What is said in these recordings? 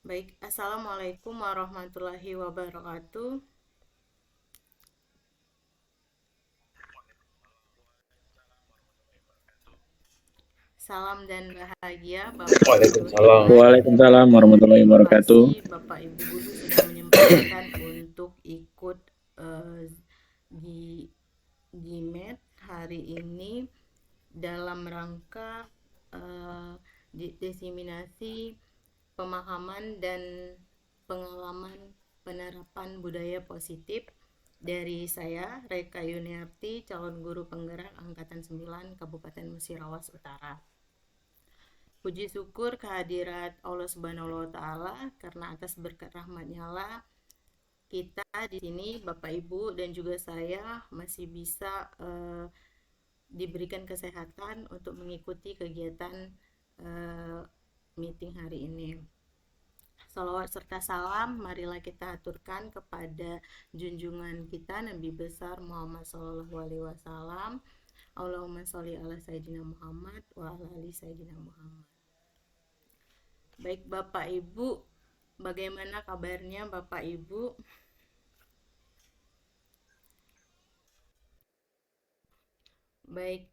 Baik, Assalamualaikum warahmatullahi wabarakatuh. Salam dan bahagia Bapak Ibu Waalaikumsalam. sekalian. Waalaikumsalam warahmatullahi Terima wabarakatuh. kasih Bapak Ibu guru sudah menyempatkan untuk ikut eh, di GMAT hari ini dalam rangka eh, diseminasi pemahaman dan pengalaman penerapan budaya positif dari saya, Reka Yuniarti, calon guru penggerak Angkatan 9 Kabupaten Musirawas Utara. Puji syukur kehadirat Allah Subhanahu wa taala karena atas berkat rahmat-Nya lah kita di sini Bapak Ibu dan juga saya masih bisa diberikan kesehatan untuk mengikuti kegiatan meeting hari ini. Salawat serta salam marilah kita aturkan kepada junjungan kita Nabi besar Muhammad Sallallahu Alaihi Wasallam. Allahumma sholli ala Sayyidina Muhammad wa ala ali Sayyidina Muhammad. Baik Bapak Ibu, bagaimana kabarnya Bapak Ibu? Baik,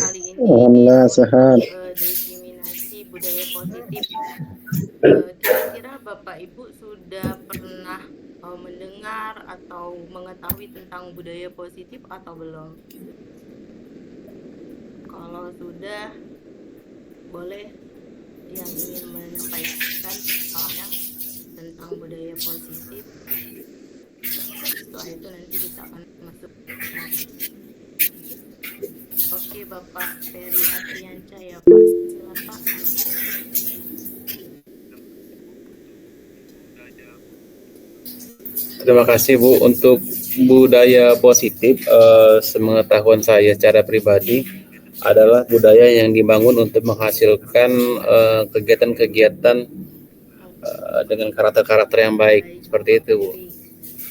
kali ini Alhamdulillah sehat. diseminasi budaya positif. Kira-kira Bapak Ibu sudah pernah mendengar atau mengetahui tentang budaya positif atau belum? Kalau sudah, boleh yang ingin menyampaikan soalnya tentang budaya positif. Setelah itu nanti kita akan masuk materi. Oke, Bapak Ferry Aprianca ya Pak, silakan Pak. Terima kasih Bu untuk budaya positif. Sepengetahuan saya secara pribadi adalah budaya yang dibangun untuk menghasilkan kegiatan-kegiatan dengan karakter-karakter yang baik, seperti itu Bu.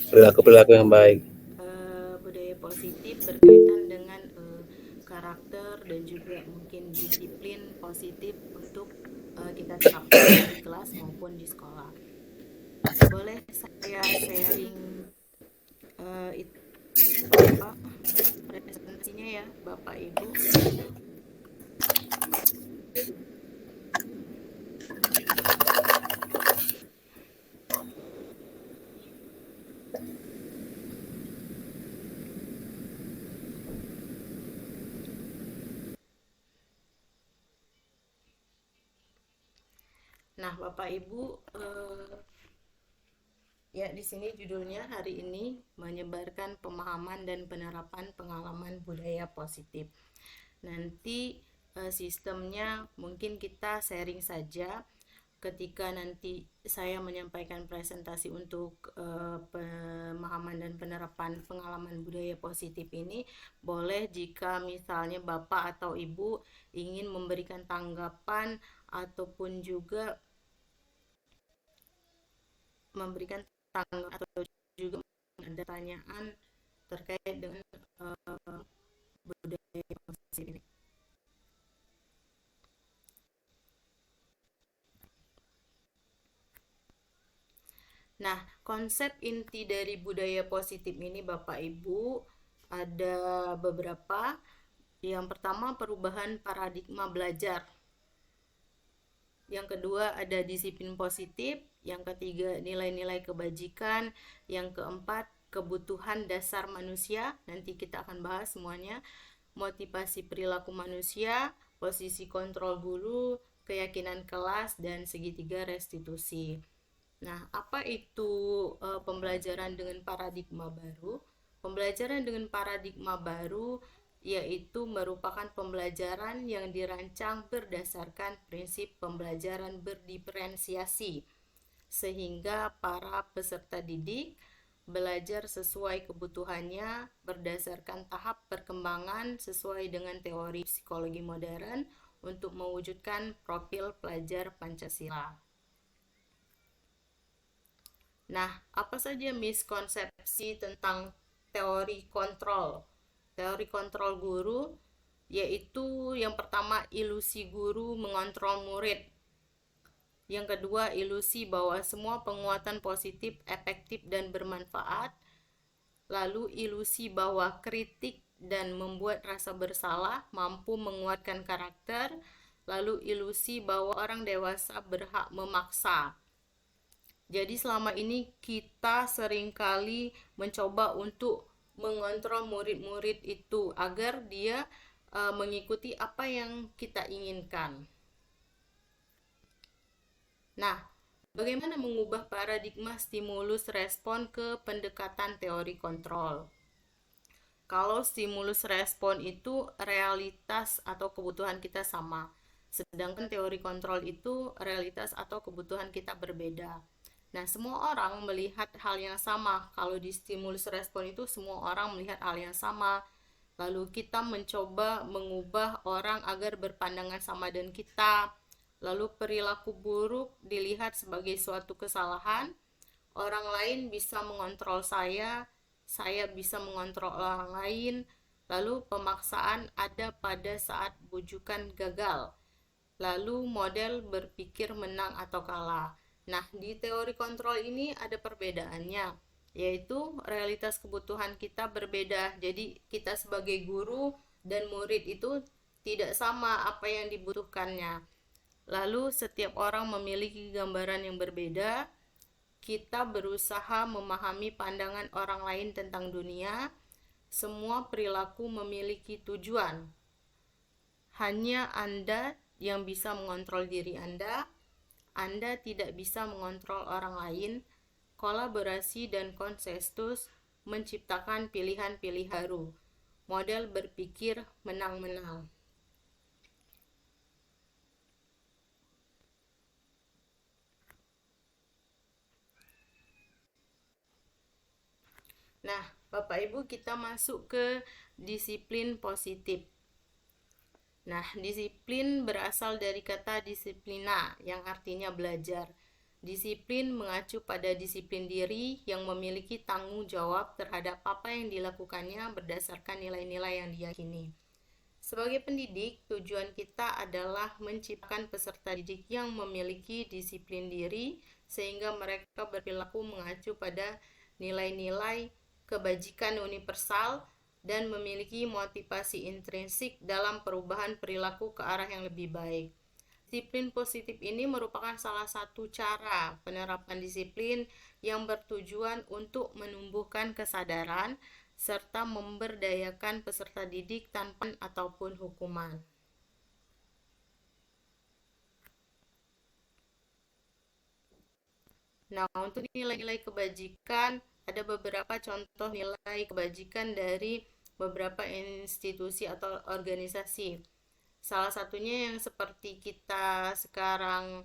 Perilaku-perilaku yang baik. Budaya positif berkaitan dengan karakter dan juga mungkin disiplin positif untuk kita terapkan di kelas maupun di sekolah. Boleh saya sharing Bapak presentasinya ya Bapak Ibu. Nah, Bapak Ibu, ya di sini judulnya hari ini menyebarkan pemahaman dan penerapan pengalaman budaya positif. Nanti sistemnya mungkin kita sharing saja. Ketika nanti saya menyampaikan presentasi untuk pemahaman dan penerapan pengalaman budaya positif ini, boleh jika misalnya Bapak atau Ibu ingin memberikan tanggapan ataupun juga memberikan tanggapan atau juga ada pertanyaan terkait dengan budaya positif ini. Nah, konsep inti dari budaya positif ini Bapak Ibu ada beberapa. Yang pertama, perubahan paradigma belajar. Yang kedua, ada disiplin positif. Yang ketiga, nilai-nilai kebajikan. Yang keempat, kebutuhan dasar manusia. Nanti kita akan bahas semuanya. Motivasi perilaku manusia, posisi kontrol guru, keyakinan kelas, dan segitiga restitusi. Nah, apa itu pembelajaran dengan paradigma baru? Pembelajaran dengan paradigma baru yaitu merupakan pembelajaran yang dirancang berdasarkan prinsip pembelajaran berdiferensiasi, sehingga para peserta didik belajar sesuai kebutuhannya berdasarkan tahap perkembangan sesuai dengan teori psikologi modern untuk mewujudkan profil pelajar Pancasila. Nah, apa saja miskonsepsi tentang teori kontrol? Teori kontrol guru yaitu yang pertama, ilusi guru mengontrol murid. Yang kedua, ilusi bahwa semua penguatan positif, efektif, dan bermanfaat. Lalu ilusi bahwa kritik dan membuat rasa bersalah mampu menguatkan karakter. Lalu ilusi bahwa orang dewasa berhak memaksa. Jadi selama ini kita seringkali mencoba untuk mengontrol murid-murid itu agar dia mengikuti apa yang kita inginkan. Nah, bagaimana mengubah paradigma stimulus respon ke pendekatan teori kontrol? Kalau stimulus respon itu realitas atau kebutuhan kita sama, sedangkan teori kontrol itu realitas atau kebutuhan kita berbeda. Nah, semua orang melihat hal yang sama. Kalau di stimulus respon itu semua orang melihat hal yang sama. Lalu kita mencoba mengubah orang agar berpandangan sama dengan kita. Lalu perilaku buruk dilihat sebagai suatu kesalahan. Orang lain bisa mengontrol saya bisa mengontrol orang lain. Lalu pemaksaan ada pada saat bujukan gagal. Lalu model berpikir menang atau kalah. Nah, di teori kontrol ini ada perbedaannya, yaitu realitas kebutuhan kita berbeda. Jadi, kita sebagai guru dan murid itu tidak sama apa yang dibutuhkannya. Lalu, setiap orang memiliki gambaran yang berbeda. Kita berusaha memahami pandangan orang lain tentang dunia. Semua perilaku memiliki tujuan. Hanya Anda yang bisa mengontrol diri Anda. Anda tidak bisa mengontrol orang lain. Kolaborasi dan konsensus menciptakan pilihan-pilihan baru. Model berpikir menang-menang. Nah, Bapak Ibu, kita masuk ke disiplin positif. Nah, disiplin berasal dari kata disiplina yang artinya belajar. Disiplin mengacu pada disiplin diri yang memiliki tanggung jawab terhadap apa yang dilakukannya berdasarkan nilai-nilai yang diyakini. Sebagai pendidik, tujuan kita adalah menciptakan peserta didik yang memiliki disiplin diri sehingga mereka berperilaku mengacu pada nilai-nilai kebajikan universal dan memiliki motivasi intrinsik dalam perubahan perilaku ke arah yang lebih baik. Disiplin positif ini merupakan salah satu cara penerapan disiplin yang bertujuan untuk menumbuhkan kesadaran serta memberdayakan peserta didik tanpa ataupun hukuman. Nah, untuk nilai-nilai kebajikan, ada beberapa contoh nilai kebajikan dari beberapa institusi atau organisasi. Salah satunya yang seperti kita sekarang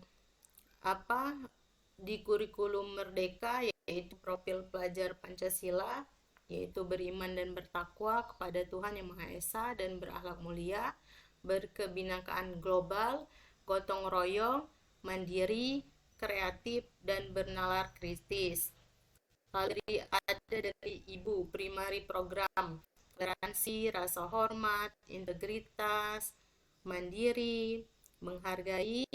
di kurikulum Merdeka, yaitu profil pelajar Pancasila, yaitu beriman dan bertakwa kepada Tuhan Yang Maha Esa dan berakhlak mulia, berkebinekaan global, gotong royong, mandiri, kreatif, dan bernalar kritis. Lalu ada dari Ibu Primary Program, toleransi, rasa hormat, integritas, mandiri, menghargai,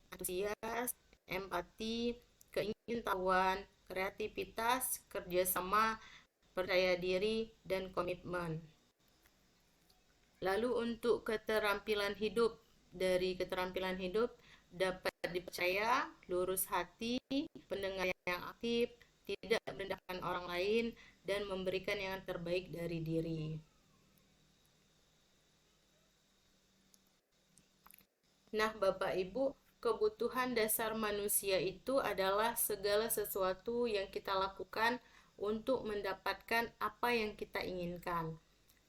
antusias, empati, keingintahuan, kreativitas, kerjasama, percaya diri, dan komitmen. Lalu untuk keterampilan hidup, dari keterampilan hidup dapat dipercaya, lurus hati, pendengar yang aktif, tidak merendahkan orang lain, dan memberikan yang terbaik dari diri. Nah, Bapak Ibu, kebutuhan dasar manusia itu adalah segala sesuatu yang kita lakukan untuk mendapatkan apa yang kita inginkan.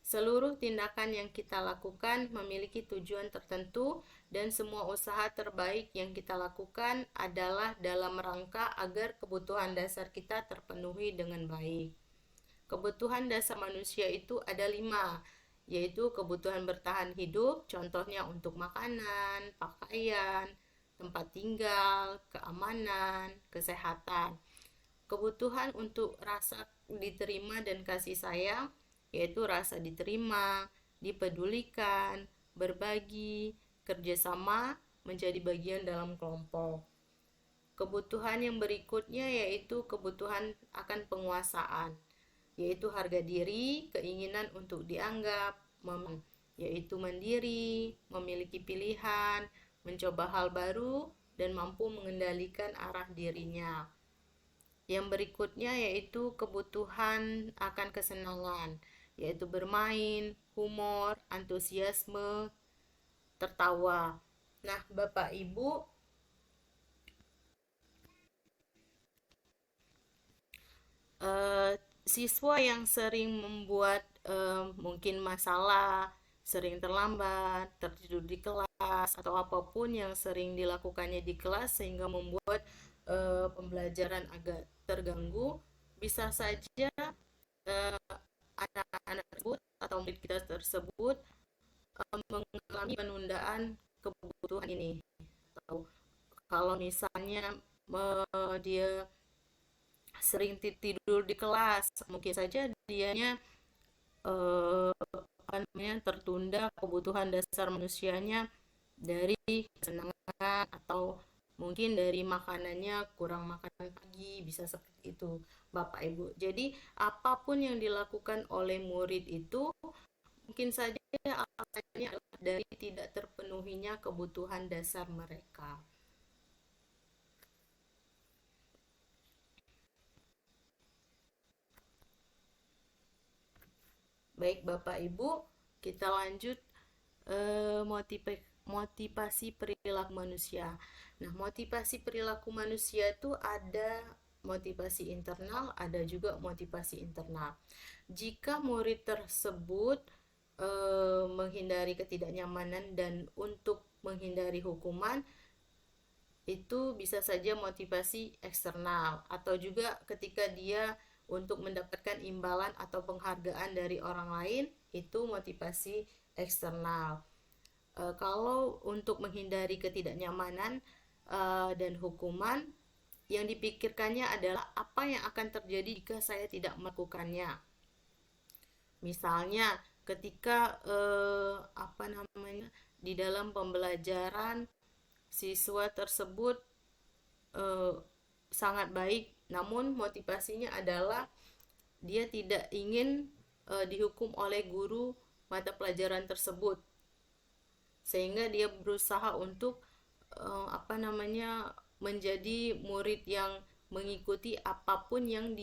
Seluruh tindakan yang kita lakukan memiliki tujuan tertentu dan semua usaha terbaik yang kita lakukan adalah dalam rangka agar kebutuhan dasar kita terpenuhi dengan baik. Kebutuhan dasar manusia itu ada 5, yaitu kebutuhan bertahan hidup, contohnya untuk makanan, pakaian, tempat tinggal, keamanan, kesehatan. Kebutuhan untuk rasa diterima dan kasih sayang, yaitu rasa diterima, dipedulikan, berbagi, kerjasama, menjadi bagian dalam kelompok. Kebutuhan yang berikutnya yaitu kebutuhan akan penguasaan, yaitu harga diri, keinginan untuk dianggap, yaitu mandiri, memiliki pilihan, mencoba hal baru, dan mampu mengendalikan arah dirinya. Yang berikutnya yaitu kebutuhan akan kesenangan, yaitu bermain, humor, antusiasme, tertawa. Nah, Bapak Ibu, siswa yang sering membuat mungkin masalah, sering terlambat, tertidur di kelas, atau apapun yang sering dilakukannya di kelas sehingga membuat pembelajaran agak terganggu, bisa saja anak-anak tersebut atau murid kita tersebut mengalami penundaan kebutuhan ini. Atau kalau misalnya dia sering tidur di kelas, mungkin saja dianya tertunda kebutuhan dasar manusianya dari kesenangan atau mungkin dari makanannya kurang makan pagi, bisa seperti itu Bapak Ibu. Jadi apapun yang dilakukan oleh murid itu mungkin saja alasannya adalah dari tidak terpenuhinya kebutuhan dasar mereka. Baik Bapak Ibu, kita lanjut motivasi perilaku manusia. Nah, motivasi perilaku manusia itu ada motivasi internal, ada juga motivasi internal. Jika murid tersebut menghindari ketidaknyamanan dan untuk menghindari hukuman, itu bisa saja motivasi eksternal, atau juga ketika dia untuk mendapatkan imbalan atau penghargaan dari orang lain, itu motivasi eksternal. Kalau untuk menghindari ketidaknyamanan dan hukuman, yang dipikirkannya adalah apa yang akan terjadi jika saya tidak melakukannya. Misalnya ketika di dalam pembelajaran siswa tersebut sangat baik, namun motivasinya adalah dia tidak ingin dihukum oleh guru mata pelajaran tersebut, sehingga dia berusaha untuk menjadi murid yang mengikuti apapun yang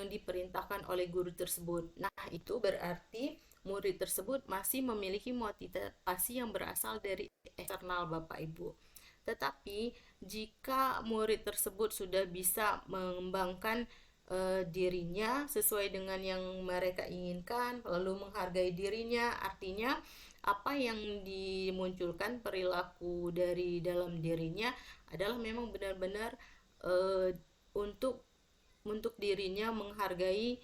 diperintahkan oleh guru tersebut. Nah, itu berarti murid tersebut masih memiliki motivasi yang berasal dari eksternal Bapak Ibu. Tetapi jika murid tersebut sudah bisa mengembangkan dirinya sesuai dengan yang mereka inginkan, lalu menghargai dirinya, artinya apa yang dimunculkan perilaku dari dalam dirinya adalah memang benar-benar untuk dirinya menghargai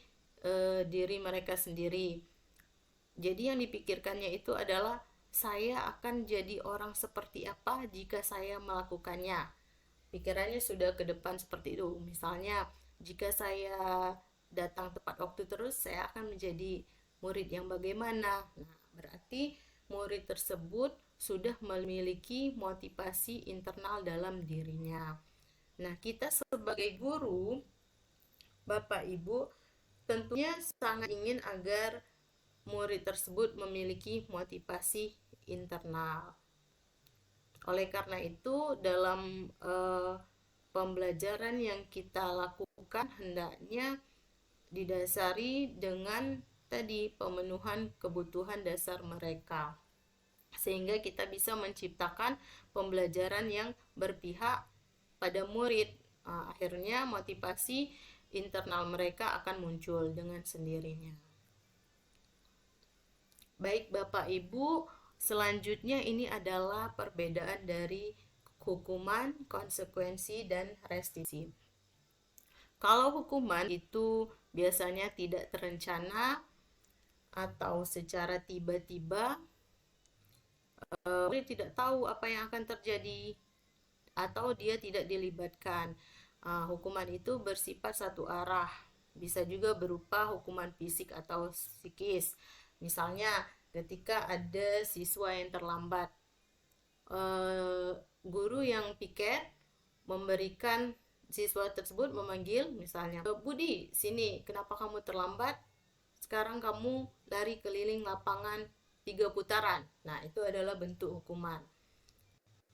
diri mereka sendiri. Jadi yang dipikirkannya itu adalah saya akan jadi orang seperti apa jika saya melakukannya. Pikirannya sudah ke depan seperti itu. Misalnya, jika saya datang tepat waktu terus, saya akan menjadi murid yang bagaimana. Nah, berarti murid tersebut sudah memiliki motivasi internal dalam dirinya. Nah, kita sebagai guru, Bapak Ibu, tentunya sangat ingin agar murid tersebut memiliki motivasi internal. Oleh karena itu, dalam pembelajaran yang kita lakukan hendaknya didasari dengan tadi pemenuhan kebutuhan dasar mereka, sehingga kita bisa menciptakan pembelajaran yang berpihak pada murid. Akhirnya motivasi internal mereka akan muncul dengan sendirinya. Baik Bapak Ibu, selanjutnya ini adalah perbedaan dari hukuman, konsekuensi, dan restitusi. Kalau hukuman itu biasanya tidak terencana atau secara tiba-tiba, murid tidak tahu apa yang akan terjadi atau dia tidak dilibatkan. Hukuman itu bersifat satu arah, bisa juga berupa hukuman fisik atau psikis. Misalnya ketika ada siswa yang terlambat, guru yang piket memberikan siswa tersebut memanggil misalnya, Budi, sini, kenapa kamu terlambat? Sekarang kamu lari keliling lapangan 3 putaran. Nah, itu adalah bentuk hukuman.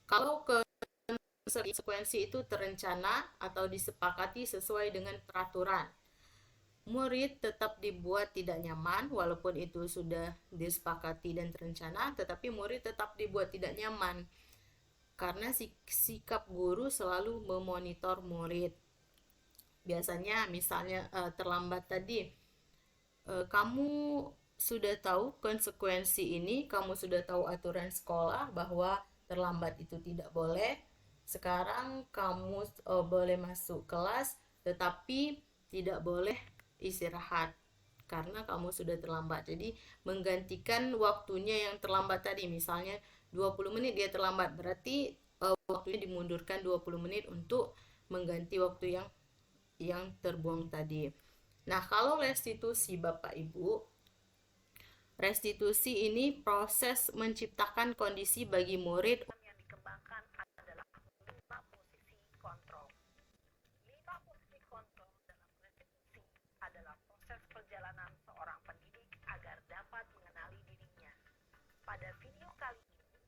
Kalau konsekuensi itu terencana atau disepakati sesuai dengan peraturan, murid tetap dibuat tidak nyaman, walaupun itu sudah disepakati dan terencana, tetapi murid tetap dibuat tidak nyaman karena sikap guru selalu memonitor murid. Biasanya misalnya terlambat tadi, kamu sudah tahu konsekuensi ini, kamu sudah tahu aturan sekolah bahwa terlambat itu tidak boleh. Sekarang kamu boleh masuk kelas, tetapi tidak boleh istirahat karena kamu sudah terlambat. Jadi menggantikan waktunya yang terlambat tadi, misalnya 20 menit dia terlambat, berarti waktunya dimundurkan 20 menit untuk mengganti waktu yang terbuang tadi. Nah, kalau restitusi Bapak Ibu, restitusi ini proses menciptakan kondisi bagi murid yang dikembangkan adalah 5 posisi kontrol. 5 posisi kontrol dalam restitusi adalah proses perjalanan seorang pendidik agar dapat mengenali dirinya. Pada video kali ini,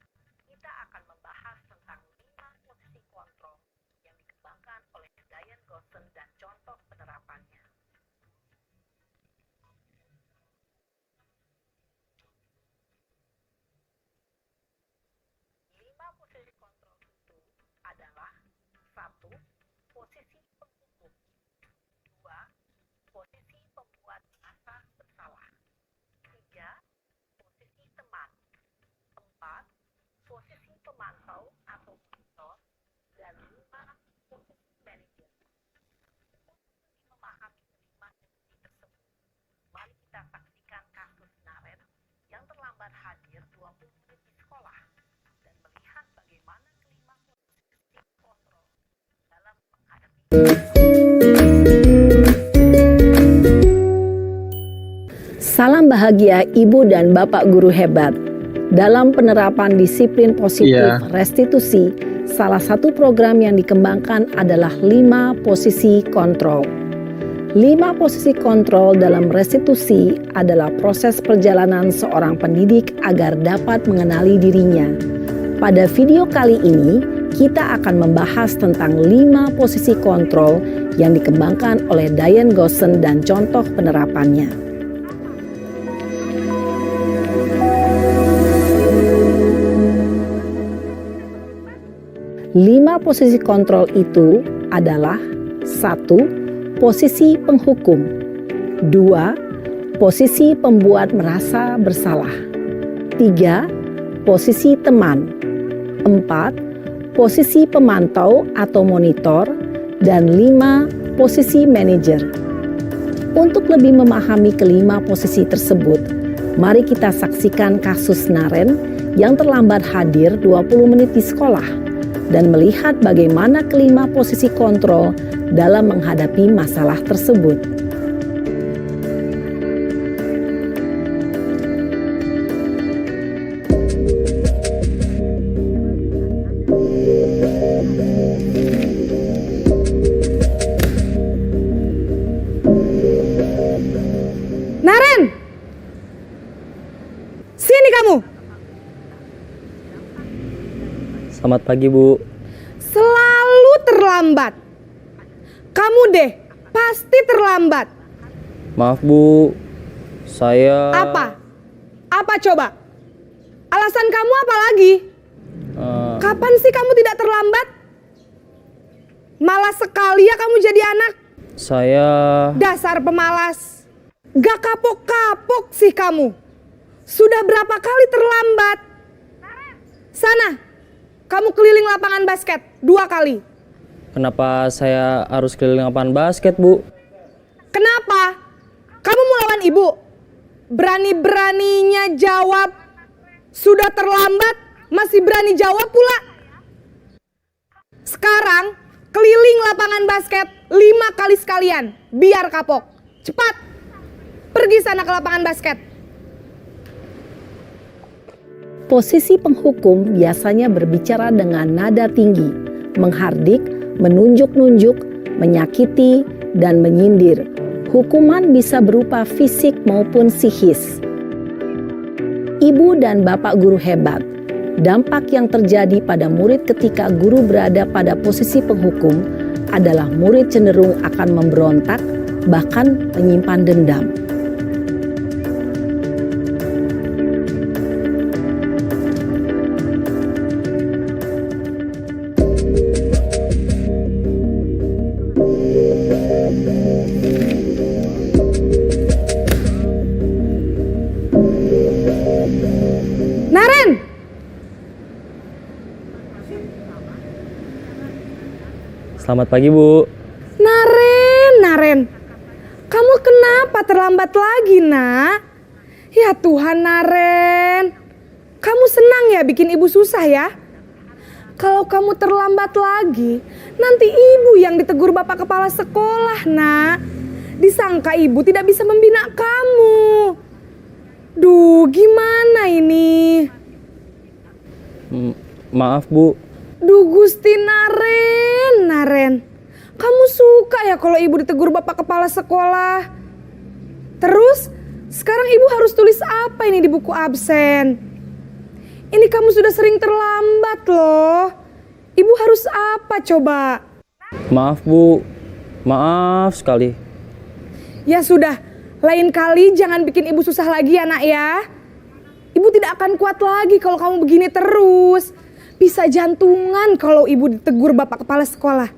kita akan membahas tentang 5 posisi kontrol yang dikembangkan oleh Diane Gosson dan contoh penerapannya. Posisi kontrol itu adalah 1. Posisi penghukum, 2. Posisi pembuat merasa bersalah, 3. Posisi teman, 4. Posisi pemantau atau monitor, dan 5. Posisi manajer. Untuk lebih memahami kelima posisi tersebut, mari kita saksikan kasus Naren yang terlambat hadir 20 menit di sekolah dan melihat bagaimana kelima posisi kontrol dalam menghadapi. Salam bahagia Ibu dan Bapak guru hebat. Dalam penerapan disiplin positif restitusi, salah satu program yang dikembangkan adalah 5 posisi kontrol. 5 posisi kontrol dalam restitusi adalah proses perjalanan seorang pendidik agar dapat mengenali dirinya. Pada video kali ini, kita akan membahas tentang 5 posisi kontrol yang dikembangkan oleh Diane Gosson dan contoh penerapannya. 5 posisi kontrol itu adalah 1. Posisi penghukum, 2. Posisi pembuat merasa bersalah, 3. Posisi teman, 4. Posisi pemantau atau monitor, dan 5. Posisi manajer. Untuk lebih memahami kelima posisi tersebut, mari kita saksikan kasus Naren yang terlambat hadir 20 menit di sekolah dan melihat bagaimana kelima posisi kontrol dalam menghadapi masalah tersebut. Naren! Sini kamu! Selamat pagi, Bu. Selalu terlambat. Kamu deh, pasti terlambat. Maaf, Bu. Saya... Apa? Apa coba? Alasan kamu apa lagi? Kapan sih kamu tidak terlambat? Malas sekali ya kamu jadi anak. Saya... Dasar pemalas. Gak kapok-kapok sih kamu. Sudah berapa kali terlambat? Sana. Kamu keliling lapangan basket 2 kali. Kenapa saya harus keliling lapangan basket, Bu? Kenapa? Kamu mau lawan ibu? Berani-beraninya jawab. Sudah terlambat, masih berani jawab pula. Sekarang, keliling lapangan basket 5 kali sekalian. Biar kapok. Cepat. Pergi sana ke lapangan basket. Posisi penghukum biasanya berbicara dengan nada tinggi, menghardik, menunjuk-nunjuk, menyakiti, dan menyindir. Hukuman bisa berupa fisik maupun psikis. Ibu dan bapak guru hebat. Dampak yang terjadi pada murid ketika guru berada pada posisi penghukum adalah murid cenderung akan memberontak, bahkan menyimpan dendam. Naren, Selamat pagi, Bu. Naren, kamu kenapa terlambat lagi, nak? Ya Tuhan, Naren, kamu senang ya bikin ibu susah ya? Kalau kamu terlambat lagi, nanti ibu yang ditegur bapak kepala sekolah, nak. Disangka ibu tidak bisa membina kamu. Duh, gimana ini? Maaf, Bu. Duh Gusti, Naren. Kamu suka ya kalau ibu ditegur bapak kepala sekolah? Terus, sekarang ibu harus tulis apa ini di buku absen? Ini kamu sudah sering terlambat loh. Ibu harus apa coba? Maaf, Bu. Maaf sekali. Ya sudah, lain kali jangan bikin ibu susah lagi ya, nak ya. Ibu tidak akan kuat lagi kalau kamu begini terus. Bisa jantungan kalau ibu ditegur bapak kepala sekolah.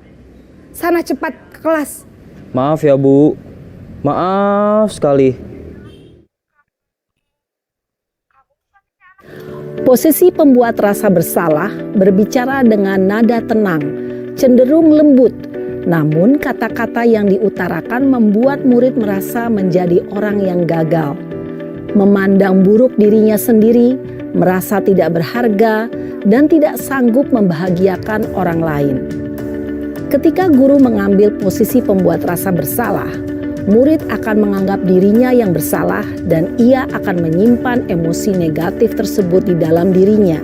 Sana cepat ke kelas. Maaf ya, Bu. Maaf sekali. Posisi pembuat rasa bersalah berbicara dengan nada tenang, cenderung lembut. Namun kata-kata yang diutarakan membuat murid merasa menjadi orang yang gagal. Memandang buruk dirinya sendiri, merasa tidak berharga, dan tidak sanggup membahagiakan orang lain. Ketika guru mengambil posisi pembuat rasa bersalah, murid akan menganggap dirinya yang bersalah dan ia akan menyimpan emosi negatif tersebut di dalam dirinya.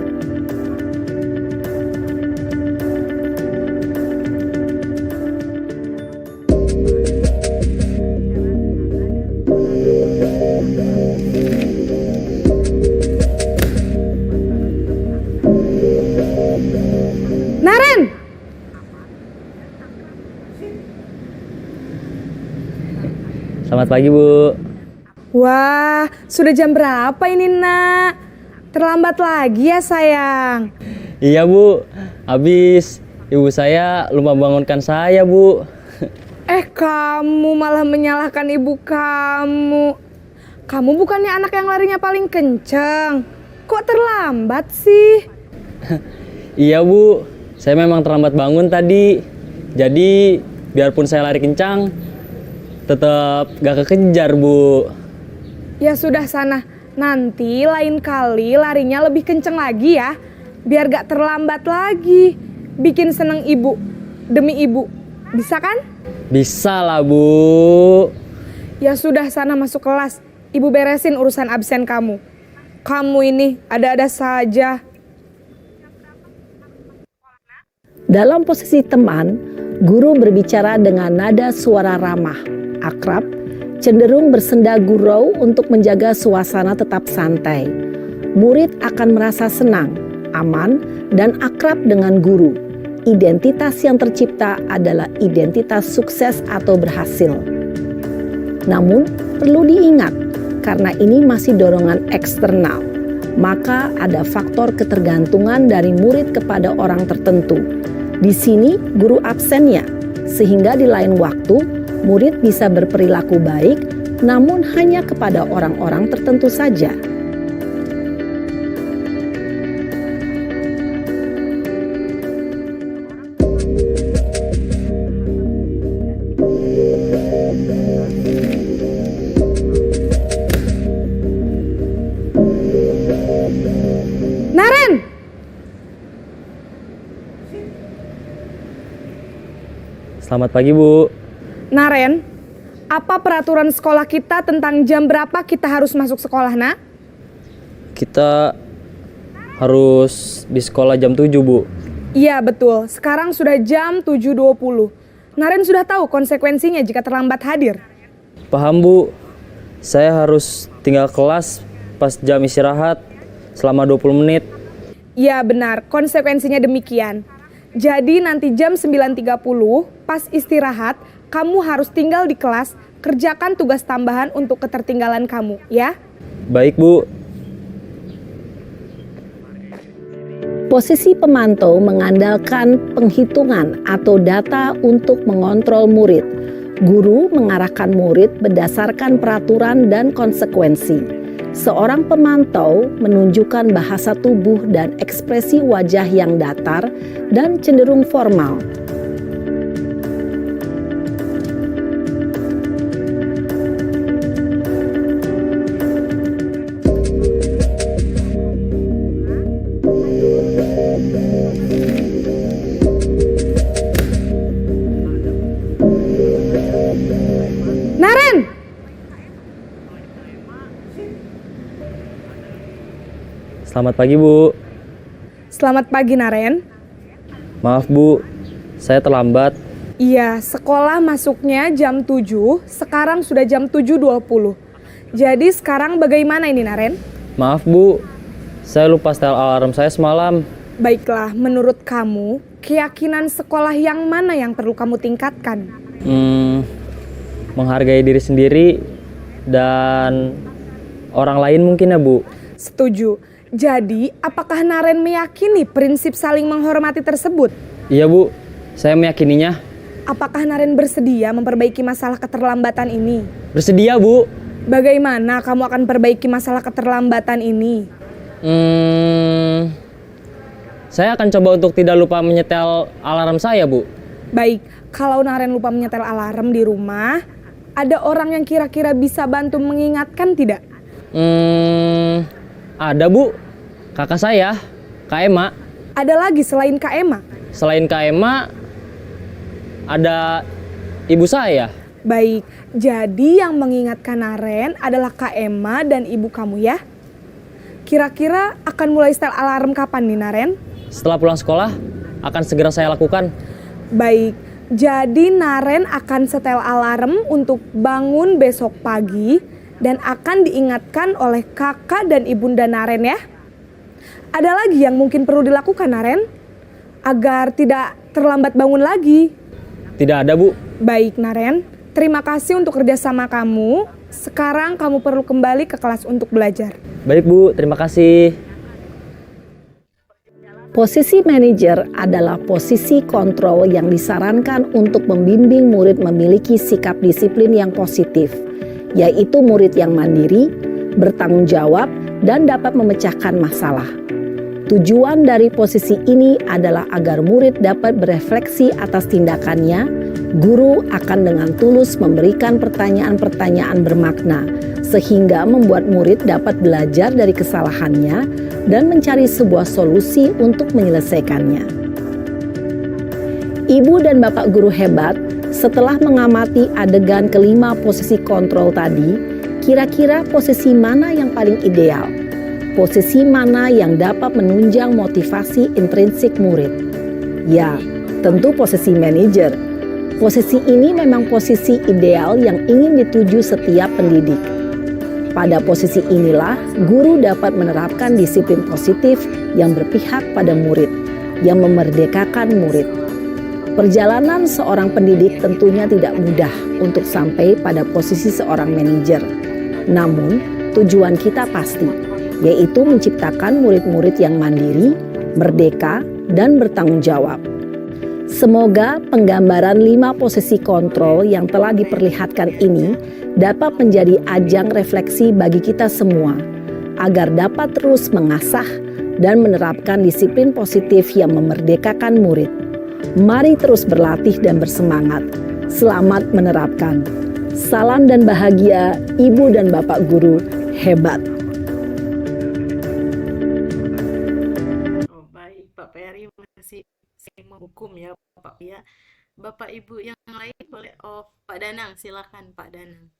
Naren, Selamat pagi, Bu. wah sudah jam berapa ini, nak? Terlambat lagi ya sayang. Iya, Bu. Habis ibu saya lupa bangunkan saya, Bu. Kamu malah menyalahkan ibu kamu. Kamu bukannya anak yang larinya paling kenceng. Kok terlambat sih? Iya, Bu. Saya memang terlambat bangun tadi. Jadi, biarpun saya lari kencang, tetap gak kekejar, Bu. Ya sudah sana. Nanti lain kali larinya lebih kenceng lagi ya. Biar gak terlambat lagi. Bikin seneng ibu. Demi ibu. Bisa kan? Bisa lah, Bu. Ya sudah sana masuk kelas. Ibu beresin urusan absen kamu. Kamu ini ada-ada saja. Dalam posisi teman, guru berbicara dengan nada suara ramah, akrab, cenderung bersenda gurau untuk menjaga suasana tetap santai. Murid akan merasa senang, aman, dan akrab dengan guru. Identitas yang tercipta adalah identitas sukses atau berhasil. Namun, perlu diingat, karena ini masih dorongan eksternal, maka ada faktor ketergantungan dari murid kepada orang tertentu. Di sini guru absennya, sehingga di lain waktu murid bisa berperilaku baik, namun hanya kepada orang-orang tertentu saja. Naren! Selamat pagi, Bu. Naren, apa peraturan sekolah kita tentang jam berapa kita harus masuk sekolah, nak? Kita harus di sekolah jam 7, Bu. Iya betul, sekarang sudah jam 7.20. Naren sudah tahu konsekuensinya jika terlambat hadir. Paham Bu, saya harus tinggal kelas pas jam istirahat selama 20 menit. Iya benar, konsekuensinya demikian. Jadi nanti jam 9.30 pas istirahat, kamu harus tinggal di kelas, kerjakan tugas tambahan untuk ketertinggalan kamu, ya. Baik Bu. Posisi pemantau mengandalkan penghitungan atau data untuk mengontrol murid. Guru mengarahkan murid berdasarkan peraturan dan konsekuensi. Seorang pemantau menunjukkan bahasa tubuh dan ekspresi wajah yang datar dan cenderung formal. Naren! Selamat pagi Bu. Selamat pagi Naren. Maaf Bu, saya terlambat. Iya, sekolah masuknya jam 7, sekarang sudah jam 7.20. Jadi sekarang bagaimana ini Naren? Maaf Bu, saya lupa setel alarm saya semalam. Baiklah, menurut kamu, keyakinan sekolah yang mana yang perlu kamu tingkatkan? Menghargai diri sendiri dan orang lain mungkin ya Bu. Setuju. Jadi, apakah Naren meyakini prinsip saling menghormati tersebut? Iya Bu, saya meyakininya. Apakah Naren bersedia memperbaiki masalah keterlambatan ini? Bersedia Bu. Bagaimana kamu akan perbaiki masalah keterlambatan ini? Saya akan coba untuk tidak lupa menyetel alarm saya Bu. Baik, kalau Naren lupa menyetel alarm di rumah, ada orang yang kira-kira bisa bantu mengingatkan tidak? Ada Bu, kakak saya, Kak Ema. Ada lagi selain Kak Ema? Selain Kak Ema, ada ibu saya. Baik, jadi yang mengingatkan Naren adalah Kak Ema dan ibu kamu ya? Kira-kira akan mulai setel alarm kapan nih Naren? Setelah pulang sekolah, akan segera saya lakukan. Baik, jadi Naren akan setel alarm untuk bangun besok pagi dan akan diingatkan oleh kakak dan ibunda Naren ya. Ada lagi yang mungkin perlu dilakukan Naren agar tidak terlambat bangun lagi. Tidak ada Bu. Baik Naren, terima kasih untuk kerjasama kamu. Sekarang kamu perlu kembali ke kelas untuk belajar. Baik Bu, terima kasih. Posisi manajer adalah posisi kontrol yang disarankan untuk membimbing murid memiliki sikap disiplin yang positif, yaitu murid yang mandiri, bertanggung jawab, dan dapat memecahkan masalah. Tujuan dari posisi ini adalah agar murid dapat berefleksi atas tindakannya. Guru akan dengan tulus memberikan pertanyaan-pertanyaan bermakna, sehingga membuat murid dapat belajar dari kesalahannya dan mencari sebuah solusi untuk menyelesaikannya. Ibu dan bapak guru hebat, setelah mengamati adegan kelima posisi kontrol tadi, kira-kira posisi mana yang paling ideal? Posisi mana yang dapat menunjang motivasi intrinsik murid? Ya, tentu posisi manajer. Posisi ini memang posisi ideal yang ingin dituju setiap pendidik. Pada posisi inilah, guru dapat menerapkan disiplin positif yang berpihak pada murid, yang memerdekakan murid. Perjalanan seorang pendidik tentunya tidak mudah untuk sampai pada posisi seorang manajer. Namun, tujuan kita pasti, yaitu menciptakan murid-murid yang mandiri, merdeka, dan bertanggung jawab. Semoga penggambaran 5 posisi kontrol yang telah diperlihatkan ini dapat menjadi ajang refleksi bagi kita semua, agar dapat terus mengasah dan menerapkan disiplin positif yang memerdekakan murid. Mari terus berlatih dan bersemangat. Selamat menerapkan. Salam dan bahagia, Ibu dan Bapak Guru hebat. Oh, baik, Pak Peri masih menghukum ya, Pak ya. Bapak Ibu yang lain boleh. Oh, Pak Danang, silakan Pak Danang.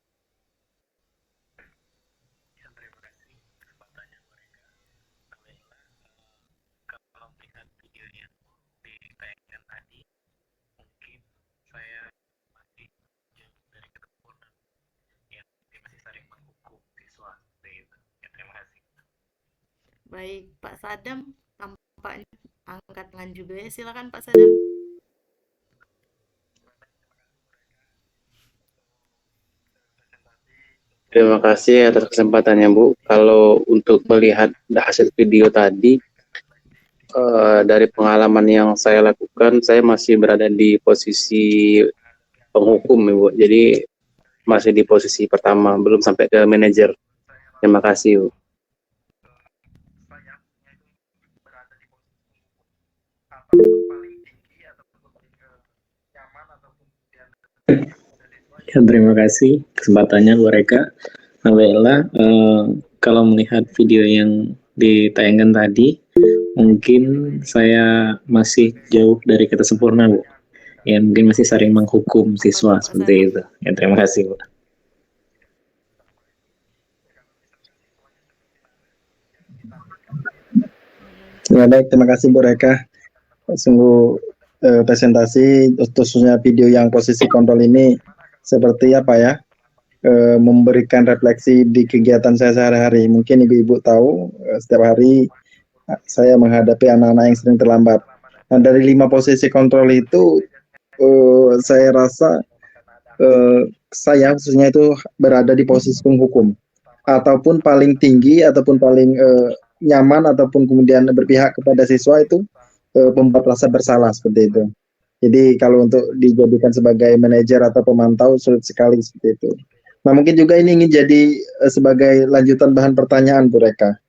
Kalau melihat videonya Baik, Pak Sadam tampaknya angkat tangan juga ya. Silakan Pak Sadam. Terima kasih atas kesempatannya, Bu. Kalau untuk melihat hasil video tadi, dari pengalaman yang saya lakukan, saya masih berada di posisi penghukum, Ibu. Jadi masih di posisi pertama, belum sampai ke manajer. Terima kasih, Bu. Ya, terima kasih kesempatannya Bu Reka. Nah, Bella, kalau melihat video yang ditayangkan tadi, mungkin saya masih jauh dari kata sempurna, Bu. Ya, mungkin masih sering menghukum Apa siswa tuh Pak seperti Sadam? itu. Ya, terima kasih, Bu. Ya, baik, terima kasih Bu Reka. Sungguh presentasi khususnya video yang posisi kontrol ini seperti apa ya, memberikan refleksi di kegiatan saya sehari-hari. Mungkin ibu-ibu tahu setiap hari saya menghadapi anak-anak yang sering terlambat. Nah, dari 5 posisi kontrol itu saya rasa saya khususnya itu berada di posisi penghukum ataupun paling tinggi ataupun paling nyaman ataupun kemudian berpihak kepada siswa itu membuat rasa bersalah seperti itu. Jadi kalau untuk dijadikan sebagai manajer atau pemantau sulit sekali seperti itu. Nah, mungkin juga ini ingin jadi sebagai lanjutan bahan pertanyaan Bu Reka.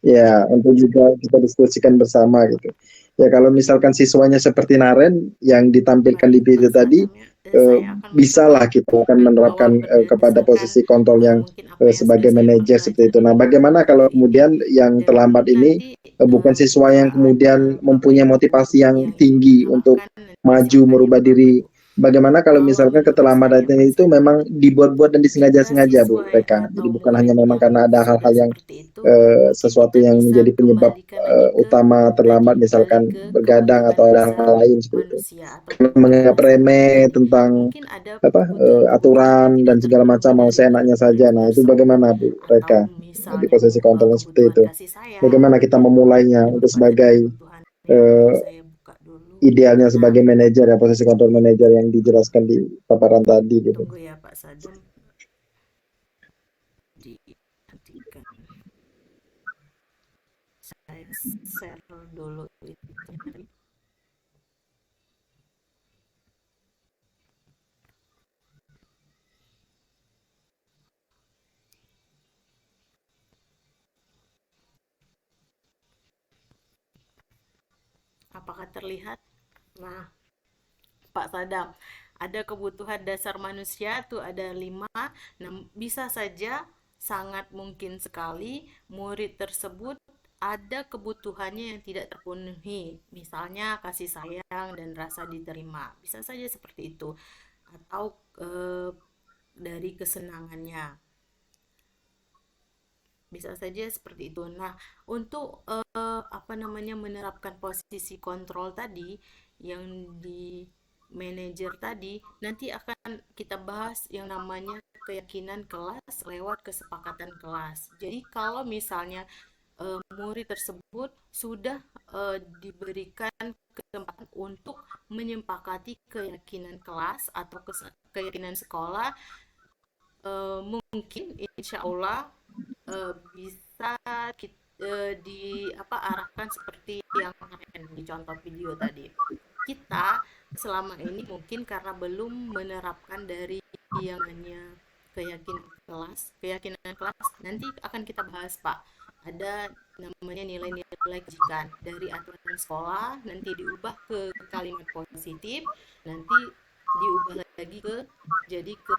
Ya, untuk juga kita diskusikan bersama gitu. Ya, kalau misalkan siswanya seperti Naren yang ditampilkan di video tadi, Saya akan bisalah kita akan menerapkan kepada posisi kontrol yang sebagai manajer seperti itu. Nah, bagaimana kalau kemudian yang terlambat ini bukan siswa yang kemudian mempunyai motivasi yang tinggi untuk maju merubah diri. Bagaimana kalau misalkan keterlambatan itu memang dibuat-buat dan disengaja-sengaja, Bu Reka. Jadi bukan hanya memang karena ada hal-hal yang sesuatu yang menjadi penyebab utama terlambat, misalkan bergadang atau ada hal lain seperti itu. Menganggap remeh tentang aturan dan segala macam mau seenaknya saja. Nah, itu bagaimana Bu Reka di posisi kontrol seperti itu? Bagaimana kita memulainya untuk sebagai idealnya sebagai manajer ya, posisi kontrol manajer yang dijelaskan di paparan tadi gitu. Tunggu ya Pak Sadam. Diperhatikan. Saya share dulu itu. Apakah terlihat? Nah, Pak Sadam, ada kebutuhan dasar manusia tuh ada 5. Nah, bisa saja sangat mungkin sekali murid tersebut ada kebutuhannya yang tidak terpenuhi. Misalnya kasih sayang dan rasa diterima. Bisa saja seperti itu. Atau dari kesenangannya. Bisa saja seperti itu. Nah, untuk menerapkan posisi kontrol tadi yang di manajer tadi, nanti akan kita bahas yang namanya keyakinan kelas lewat kesepakatan kelas. Jadi kalau misalnya murid tersebut sudah diberikan kesempatan untuk menyepakati keyakinan kelas atau keyakinan sekolah, mungkin insya Allah bisa arahkan seperti yang di contoh video tadi. Kita selama ini mungkin karena belum menerapkan dari yang hanya keyakinan kelas nanti akan kita bahas Pak. Ada namanya nilai-nilai kebajikan dari aturan sekolah, nanti diubah ke kalimat positif, nanti diubah lagi jadi ke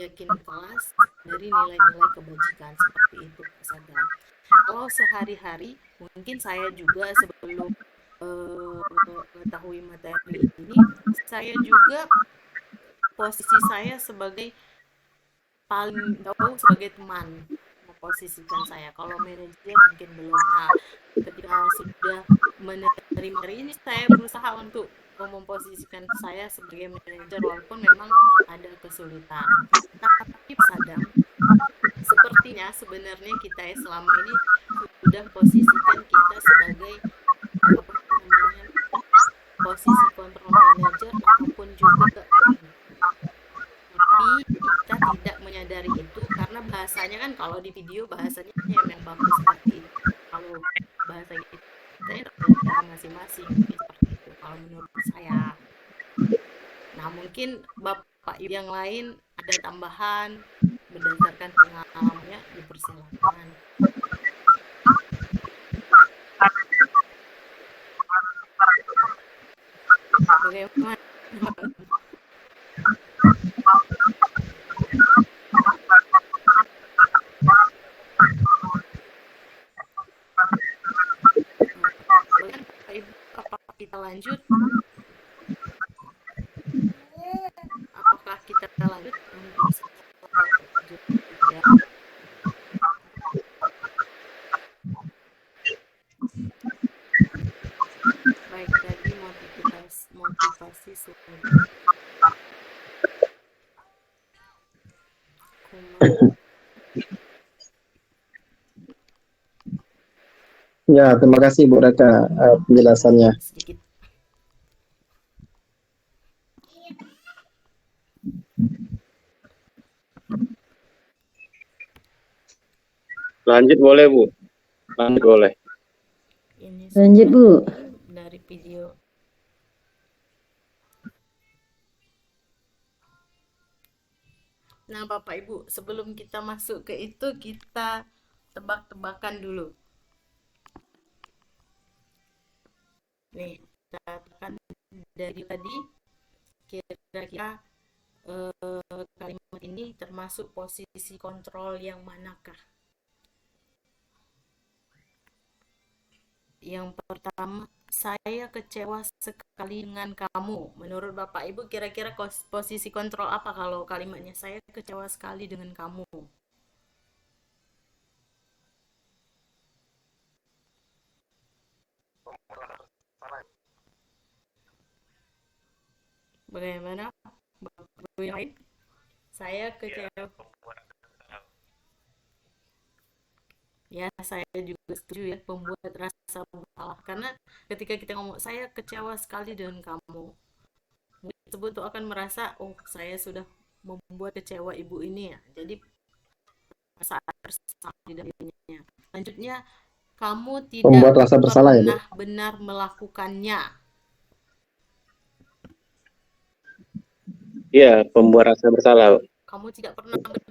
keyakinan kelas dari nilai-nilai kebajikan seperti itu Pak Sadam. Kalau sehari-hari mungkin saya juga sebelum mengetahui materi ini, saya juga posisi saya sebagai paling tahu sebagai teman memposisikan saya. Kalau manajer mungkin belum. Nah, ketika sudah menerima ini, saya berusaha untuk memposisikan saya sebagai manajer walaupun memang ada kesulitan. Tapi Sadam, Sepertinya sebenarnya kita ya selama ini sudah posisikan kita sebagai apa namanya posisi control manager ataupun juga tapi kita tidak menyadari itu karena bahasanya kan kalau di video bahasanya yang bagus seperti itu. Kalau bahasa kita cara masing-masing seperti itu kalau menurut saya. Nah mungkin bapak yang lain ada tambahan berdasarkan pengalamannya dipersilakan. Bagaimana? Apakah kita lanjut? Apakah kita lanjut untuk ya? Baik, tadi motivasi sudah. Ya, terima kasih Bu Reka penjelasannya. Sedikit. Lanjut boleh Bu. Lanjut boleh. Ini Lanjut, Bu. dari video. Nah, Bapak Ibu, sebelum kita masuk ke itu, kita tebak-tebakan dulu. Nih, kita tebakan dari tadi, kira-kira kalimat ini termasuk posisi kontrol yang manakah? Yang pertama, saya kecewa sekali dengan kamu. Menurut Bapak Ibu, kira-kira posisi kontrol apa kalau kalimatnya saya kecewa sekali dengan kamu? Bagaimana Bapak Ibu yang lain? Saya kecewa. Ya, saya juga setuju ya, pembuat rasa bersalah. Karena ketika kita ngomong, saya kecewa sekali dengan kamu, tersebut tuh akan merasa, oh saya sudah membuat kecewa ibu ini ya. Jadi perasaan bersalah di dalamnya. Selanjutnya, kamu tidak Membuat rasa bersalah ya, Bu? benar melakukannya. Iya, pembuat rasa bersalah. Kamu tidak pernah benar.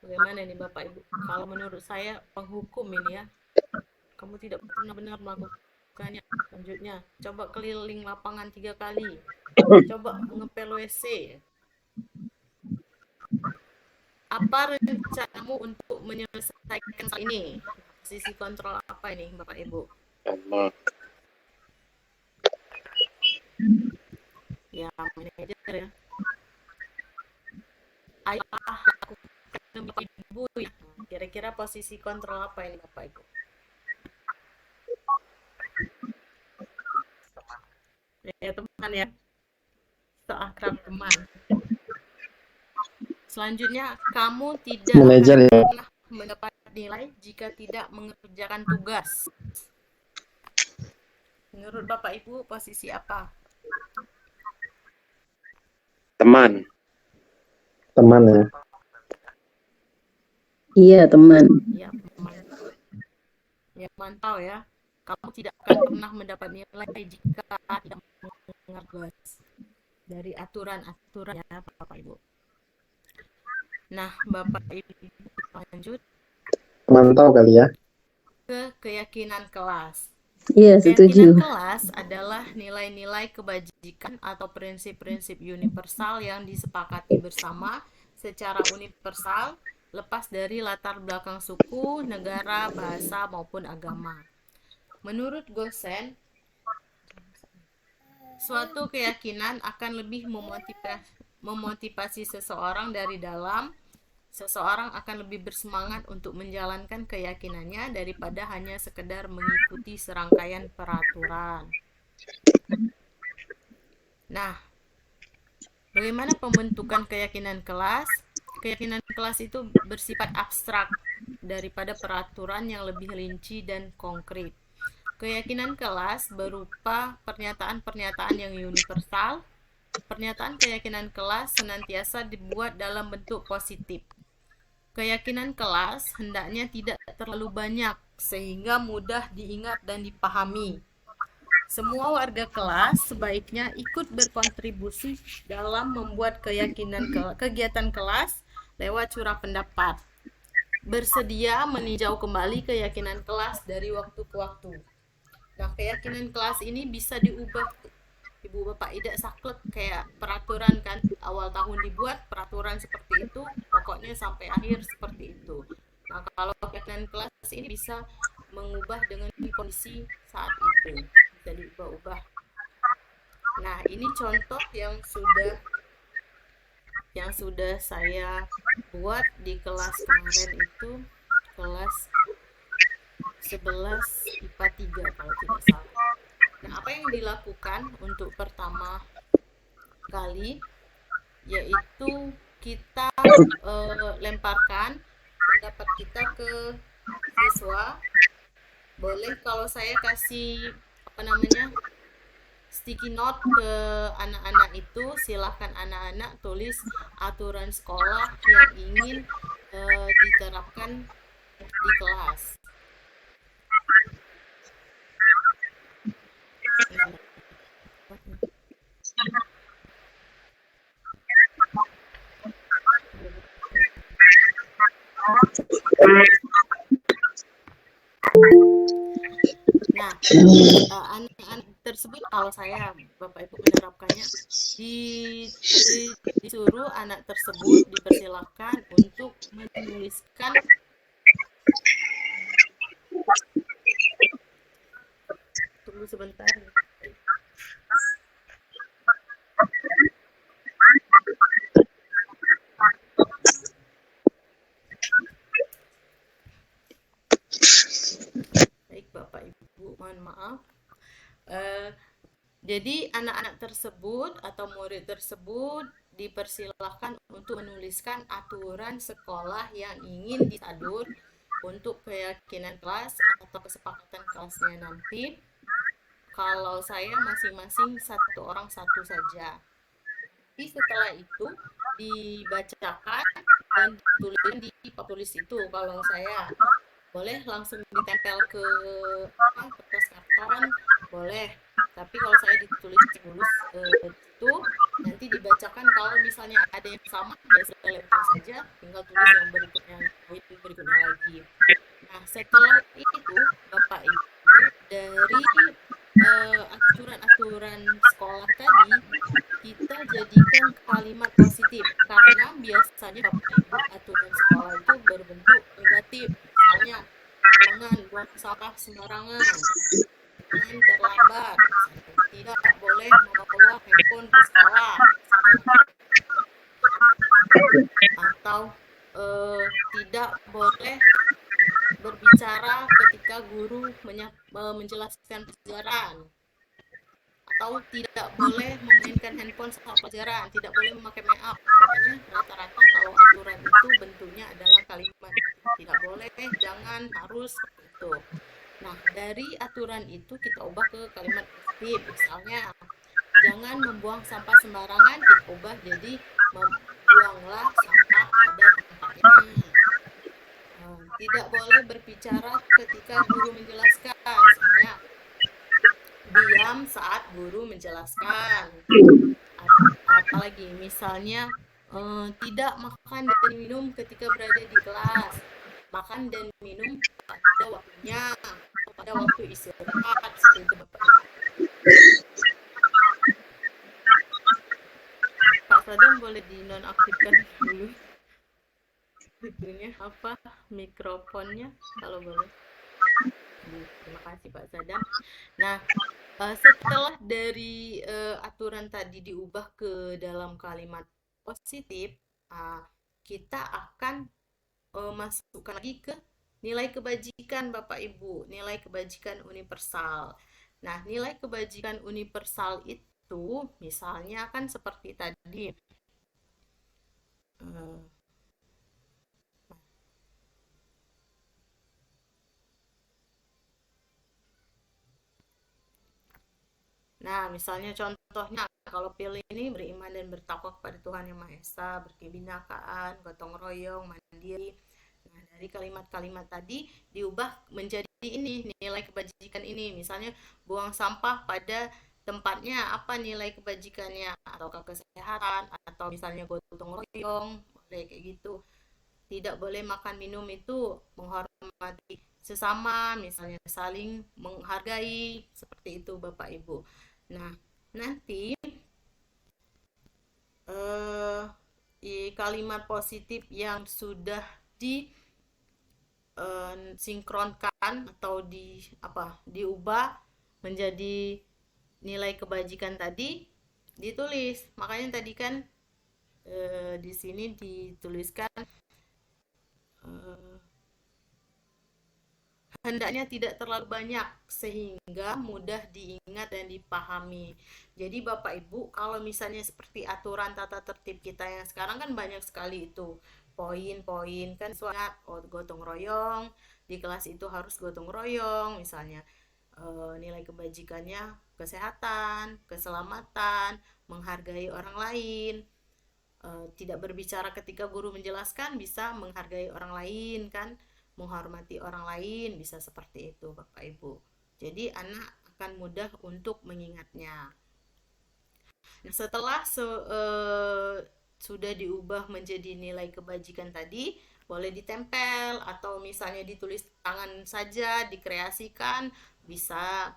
Bagaimana nih Bapak Ibu? Kalau menurut saya penghukum ini ya, kamu tidak pernah benar melakukannya. Selanjutnya, coba keliling lapangan 3 kali. Coba ngepel WC. Apa rencanamu untuk menyelesaikan hal ini? Sisi kontrol apa ini Bapak Ibu? Sama. Ya, manajer ya. Ayah Bapak Ibu ya. Kira-kira posisi kontrol apa ini Bapak Ibu? Ya teman ya. Seakrab teman. Selanjutnya, kamu tidak Manajer akan ya. pernah mendapat nilai jika tidak mengerjakan tugas. Menurut Bapak Ibu, posisi apa? Teman. Teman ya. Iya, teman. Ya, mantau. Ya, mantau ya. Kamu tidak akan pernah mendapat nilai jika tidak mengerjakan tugas. Dari aturan-aturan ya, Bapak Ibu. Nah, Bapak Ibu lanjut Mantau kali ya. ke keyakinan kelas. Iya, Keyakinan setuju. kelas adalah nilai-nilai kebajikan atau prinsip-prinsip universal yang disepakati bersama secara universal, lepas dari latar belakang suku, negara, bahasa, maupun agama. Menurut Gosen, suatu keyakinan akan lebih memotivasi seseorang dari dalam. Seseorang akan lebih bersemangat untuk menjalankan keyakinannya daripada hanya sekedar mengikuti serangkaian peraturan. Nah, bagaimana pembentukan keyakinan kelas? keyakinan kelas itu bersifat abstrak daripada peraturan yang lebih rinci dan konkret. Keyakinan kelas berupa pernyataan-pernyataan yang universal. Pernyataan keyakinan kelas senantiasa dibuat dalam bentuk positif. Keyakinan kelas hendaknya tidak terlalu banyak sehingga mudah diingat dan dipahami. Semua warga kelas sebaiknya ikut berkontribusi dalam membuat kegiatan kelas lewat curah pendapat. Bersedia meninjau kembali keyakinan kelas dari waktu ke waktu. Nah, keyakinan kelas ini bisa diubah, Ibu Bapak Ida saklek kayak peraturan kan, awal tahun dibuat peraturan seperti itu, pokoknya sampai akhir seperti itu. Nah, kalau keyakinan kelas ini bisa mengubah dengan kondisi saat itu, bisa diubah-ubah. Nah, ini contoh yang sudah saya buat di kelas kemarin itu, kelas 11 IPA 3 kalau tidak salah. Nah, apa yang dilakukan untuk pertama kali yaitu kita lemparkan pendapat kita ke siswa. Boleh kalau saya kasih sticky note ke anak-anak itu, silahkan anak-anak tulis aturan sekolah yang ingin diterapkan di kelas. Nah, anak-anak tersebut kalau saya Bapak Ibu menerapkannya disuruh anak tersebut dipersilakan untuk menuliskan tunggu sebentar. Baik Bapak Ibu, mohon maaf. Jadi anak-anak tersebut atau murid tersebut dipersilahkan untuk menuliskan aturan sekolah yang ingin disadur untuk keyakinan kelas atau kesepakatan kelasnya nanti. Kalau saya masing-masing satu orang satu saja. Jadi setelah itu dibacakan dan ditulis di tulis itu. Kalau saya boleh langsung ditempel ke kertas karton, boleh. Tapi kalau saya ditulis dulu itu nanti dibacakan. Kalau misalnya ada yang sama ya sudah lempar saja, tinggal tulis yang berikutnya lagi. Nah, setelah itu Bapak Ibu dari aturan-aturan sekolah tadi kita jadikan kalimat positif, karena biasanya Bapak Ibu aturan sekolah itu berbentuk negatif. Misalnya jangan buang sampah sembarangan, jangan terlambat, tidak boleh membawa handphone ke sekolah, atau tidak boleh berbicara ketika guru menjelaskan pelajaran, atau tidak boleh memainkan handphone saat pelajaran, tidak boleh memakai make up. Pokoknya rata-rata kalau aturan itu bentuknya adalah kalimat tidak boleh, jangan, harus, itu. Nah, dari aturan itu kita ubah ke kalimat positif. Misalnya jangan membuang sampah sembarangan, kita ubah jadi membuanglah sampah pada tempatnya. Tidak boleh berbicara ketika guru menjelaskan, misalnya diam saat guru menjelaskan. Apalagi misalnya tidak makan dan minum ketika berada di kelas, makan dan minum pada waktunya, pada waktu istirahat, seperti itu Bapak. Pak Sadam boleh dinonaktifkan dulu itunya mikrofonnya kalau boleh. Terima kasih Pak Sadam. Nah, setelah dari aturan tadi diubah ke dalam kalimat positif, kita akan masukkan lagi ke nilai kebajikan Bapak Ibu, nilai kebajikan universal. Nah, nilai kebajikan universal itu misalnya kan seperti tadi, Nah, misalnya contohnya kalau pilih ini beriman dan bertakwa kepada Tuhan Yang Maha Esa, berkebinekaan, gotong royong, mandiri. Nah, dari kalimat-kalimat tadi diubah menjadi ini nilai kebajikan ini. Misalnya buang sampah pada tempatnya, apa nilai kebajikannya, ataukah kesehatan, atau misalnya gotong royong, boleh kayak gitu. Tidak boleh makan minum itu menghormati sesama, misalnya saling menghargai, seperti itu Bapak Ibu. Nah, nanti di kalimat positif yang sudah disinkronkan atau diubah menjadi nilai kebajikan tadi ditulis. Makanya tadi kan di sini dituliskan hendaknya tidak terlalu banyak sehingga mudah diingat dan dipahami. Jadi Bapak Ibu, kalau misalnya seperti aturan tata tertib kita yang sekarang kan banyak sekali itu poin-poin kan suat gotong royong, di kelas itu harus gotong royong misalnya. Nilai kebajikannya kesehatan, keselamatan, menghargai orang lain, tidak berbicara ketika guru menjelaskan, bisa menghargai orang lain kan, menghormati orang lain, bisa seperti itu Bapak Ibu. Jadi anak akan mudah untuk mengingatnya. Nah, setelah sudah diubah menjadi nilai kebajikan tadi, boleh ditempel atau misalnya ditulis tangan saja, dikreasikan, bisa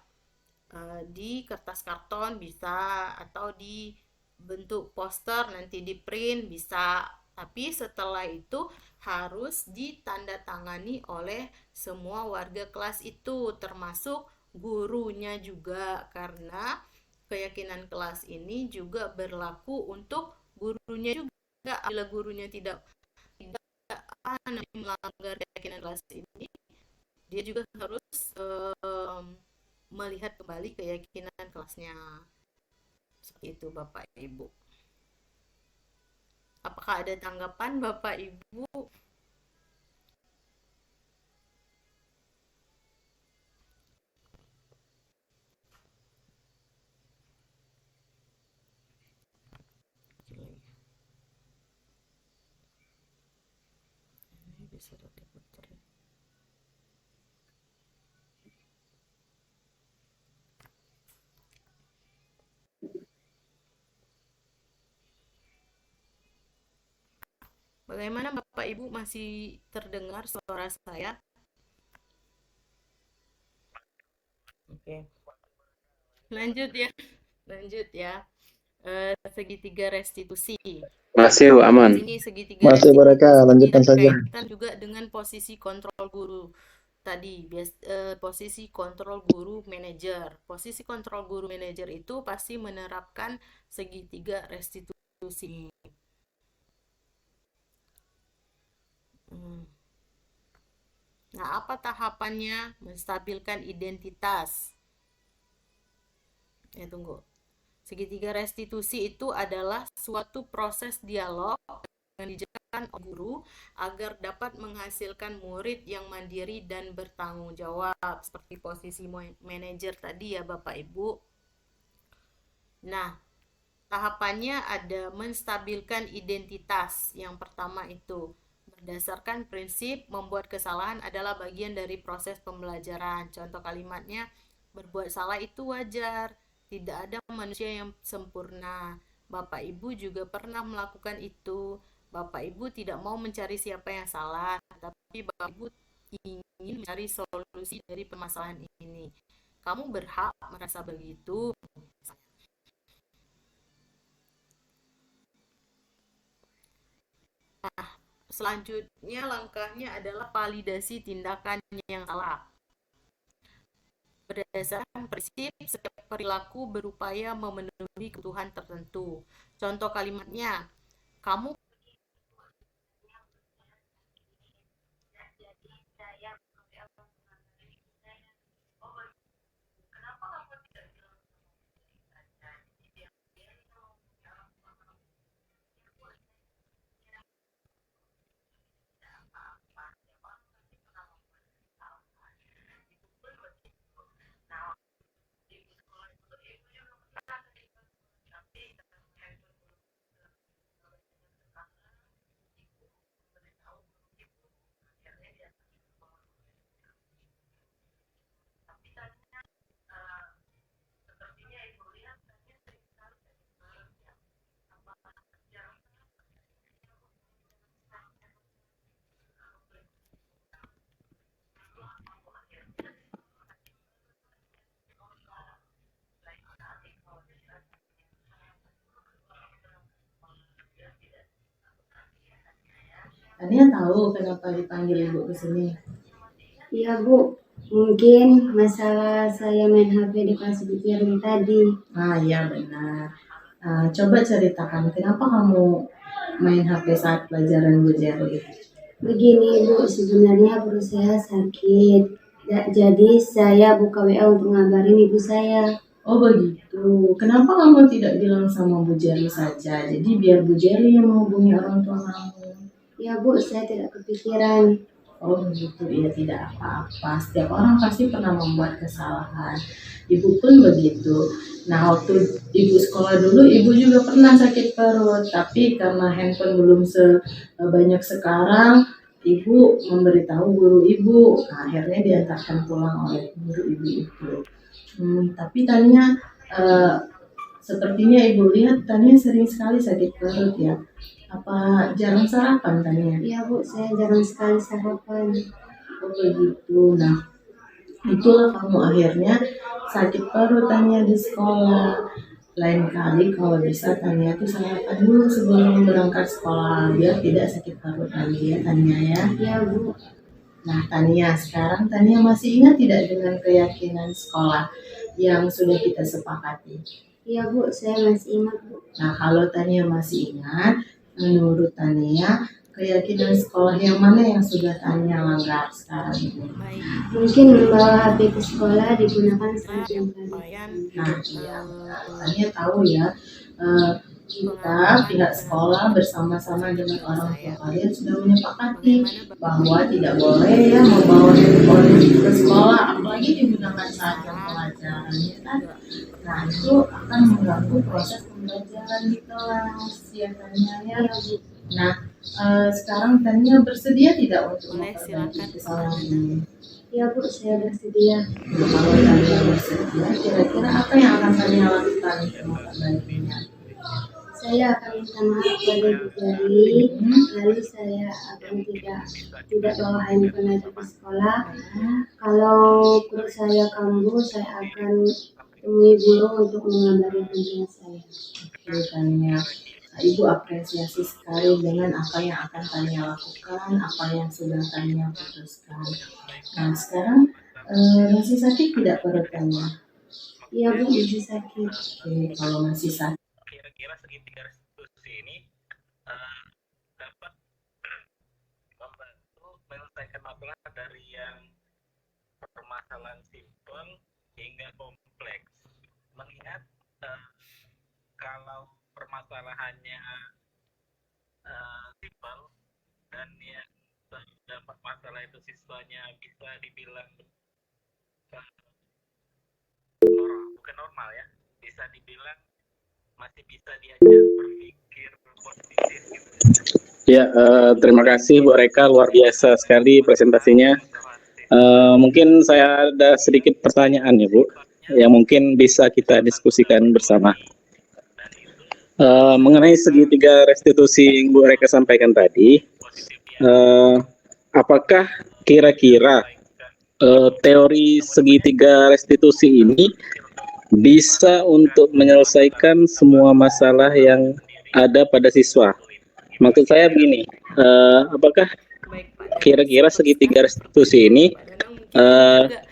di kertas karton, bisa atau di bentuk poster, nanti di print bisa. Tapi setelah itu harus ditandatangani oleh semua warga kelas itu, termasuk gurunya juga, karena keyakinan kelas ini juga berlaku untuk gurunya juga. Apabila gurunya tidak melanggar keyakinan kelas ini, dia juga harus melihat kembali keyakinan kelasnya. Seperti itu Bapak Ibu. Apakah ada tanggapan Bapak Ibu? Ini bisa diputar. Bagaimana Bapak Ibu, masih terdengar suara saya? Oke. Lanjut ya. Lanjut ya. Segitiga restitusi. Masih aman. Ini segitiga Masih restitusi mereka lanjutkan saja. berkaitan juga dengan posisi kontrol guru tadi. Posisi kontrol guru manajer. Posisi kontrol guru manajer itu pasti menerapkan segitiga restitusi. Nah, apa tahapannya? Menstabilkan identitas. Tunggu. Segitiga restitusi itu adalah suatu proses dialog yang dijalankan oleh guru agar dapat menghasilkan murid yang mandiri dan bertanggung jawab, seperti posisi manajer tadi ya Bapak Ibu. Nah, tahapannya ada menstabilkan identitas. Yang pertama itu berdasarkan prinsip membuat kesalahan adalah bagian dari proses pembelajaran. Contoh kalimatnya, berbuat salah itu wajar. Tidak ada manusia yang sempurna. Bapak Ibu juga pernah melakukan itu. Bapak Ibu tidak mau mencari siapa yang salah, tapi Bapak Ibu ingin mencari solusi dari permasalahan ini. Kamu berhak merasa begitu. Nah, selanjutnya langkahnya adalah validasi tindakan yang salah. Berdasarkan prinsip, setiap perilaku berupaya memenuhi kebutuhan tertentu. Contoh kalimatnya, kamu Tania tahu kenapa dipanggil ibu ke sini? Iya Bu, mungkin masalah saya main HP di kelas Bukirling tadi. Ah iya benar. Coba ceritakan kenapa kamu main HP saat pelajaran Bu Jerry? Begini Bu, sebenarnya perut saya sakit. Jadi saya buka WA untuk ngabarin ibu saya. Oh begitu. Kenapa kamu tidak bilang sama Bu Jerry saja? Jadi biar Bu Jerry yang menghubungi orang tua kamu. Ya Bu, saya tidak kepikiran. Oh begitu, iya tidak apa-apa. Setiap orang pasti pernah membuat kesalahan. Ibu pun begitu. Nah waktu ibu sekolah dulu, ibu juga pernah sakit perut. Tapi karena handphone belum sebanyak sekarang, ibu memberitahu guru ibu. Nah, akhirnya diantarkan pulang oleh guru ibu itu. Tapi Tania, sepertinya ibu lihat Tania sering sekali sakit perut ya. Apa jarang sarapan Tania? Ya Bu, saya jarang sekali sarapan. Oh begitu. Nah, itulah kamu akhirnya sakit perut Tania di sekolah. Lain kali kalau bisa Tania tuh sarapan dulu sebelum berangkat sekolah biar tidak sakit perut lagi ya Tania ya. Ya Bu. Nah Tania, sekarang Tania masih ingat tidak dengan keyakinan sekolah yang sudah kita sepakati? Ya Bu, saya masih ingat Bu. Nah kalau Tania masih ingat, menurut Tania, keyakinan sekolah yang mana yang sudah Tania langgar sekarang ini? Mungkin membawa HP ke sekolah digunakan setiap hari. Nah, iya, Tania tahu ya, kita pihak sekolah bersama-sama dengan orang tua kalian sudah menyepakati bahwa tidak boleh ya membawa handphone ke sekolah, apalagi digunakan saat jam pelajaran ya kan. Nah itu akan mengganggu proses pembelajaran di kelas ya Tania ya. Nah sekarang Tania bersedia tidak untuk memperbaiki kesalahan ini? Ya Bu, saya bersedia. Nah, kalau Tania bersedia, kira-kira apa yang akan Tania lakukan untuk memperbaikinya? Saya akan minta maaf pada Bu Jari, lalu saya akan tidak bawa handphone lagi ke sekolah. Kalau perut saya kambuh, saya akan temui guru untuk mengabari hal saya. Oke, Tania. Nah, Ibu apresiasi sekali dengan apa yang akan Tania lakukan, apa yang sudah Tania putuskan. Nah, sekarang masih sakit tidak perut Tania? Iya Bu, masih sakit. Oke, kalau masih sakit. Kira-kira segitiga restitusi ini dapat membantu menyelesaikan masalah dari yang permasalahan simpel hingga kompleks. Mengingat kalau permasalahannya simpel dan yang dampak masalah itu siswanya bisa dibilang bukan normal ya, bisa dibilang masih bisa diajak berpikir positif gitu. Ya, terima kasih Bu Reka, luar biasa sekali presentasinya. Mungkin saya ada sedikit pertanyaan ya Bu, yang mungkin bisa kita diskusikan bersama. Mengenai segitiga restitusi yang Bu Reka sampaikan tadi, apakah kira-kira teori segitiga restitusi ini bisa untuk menyelesaikan semua masalah yang ada pada siswa? Maksud saya begini, apakah kira-kira segitiga restitusi ini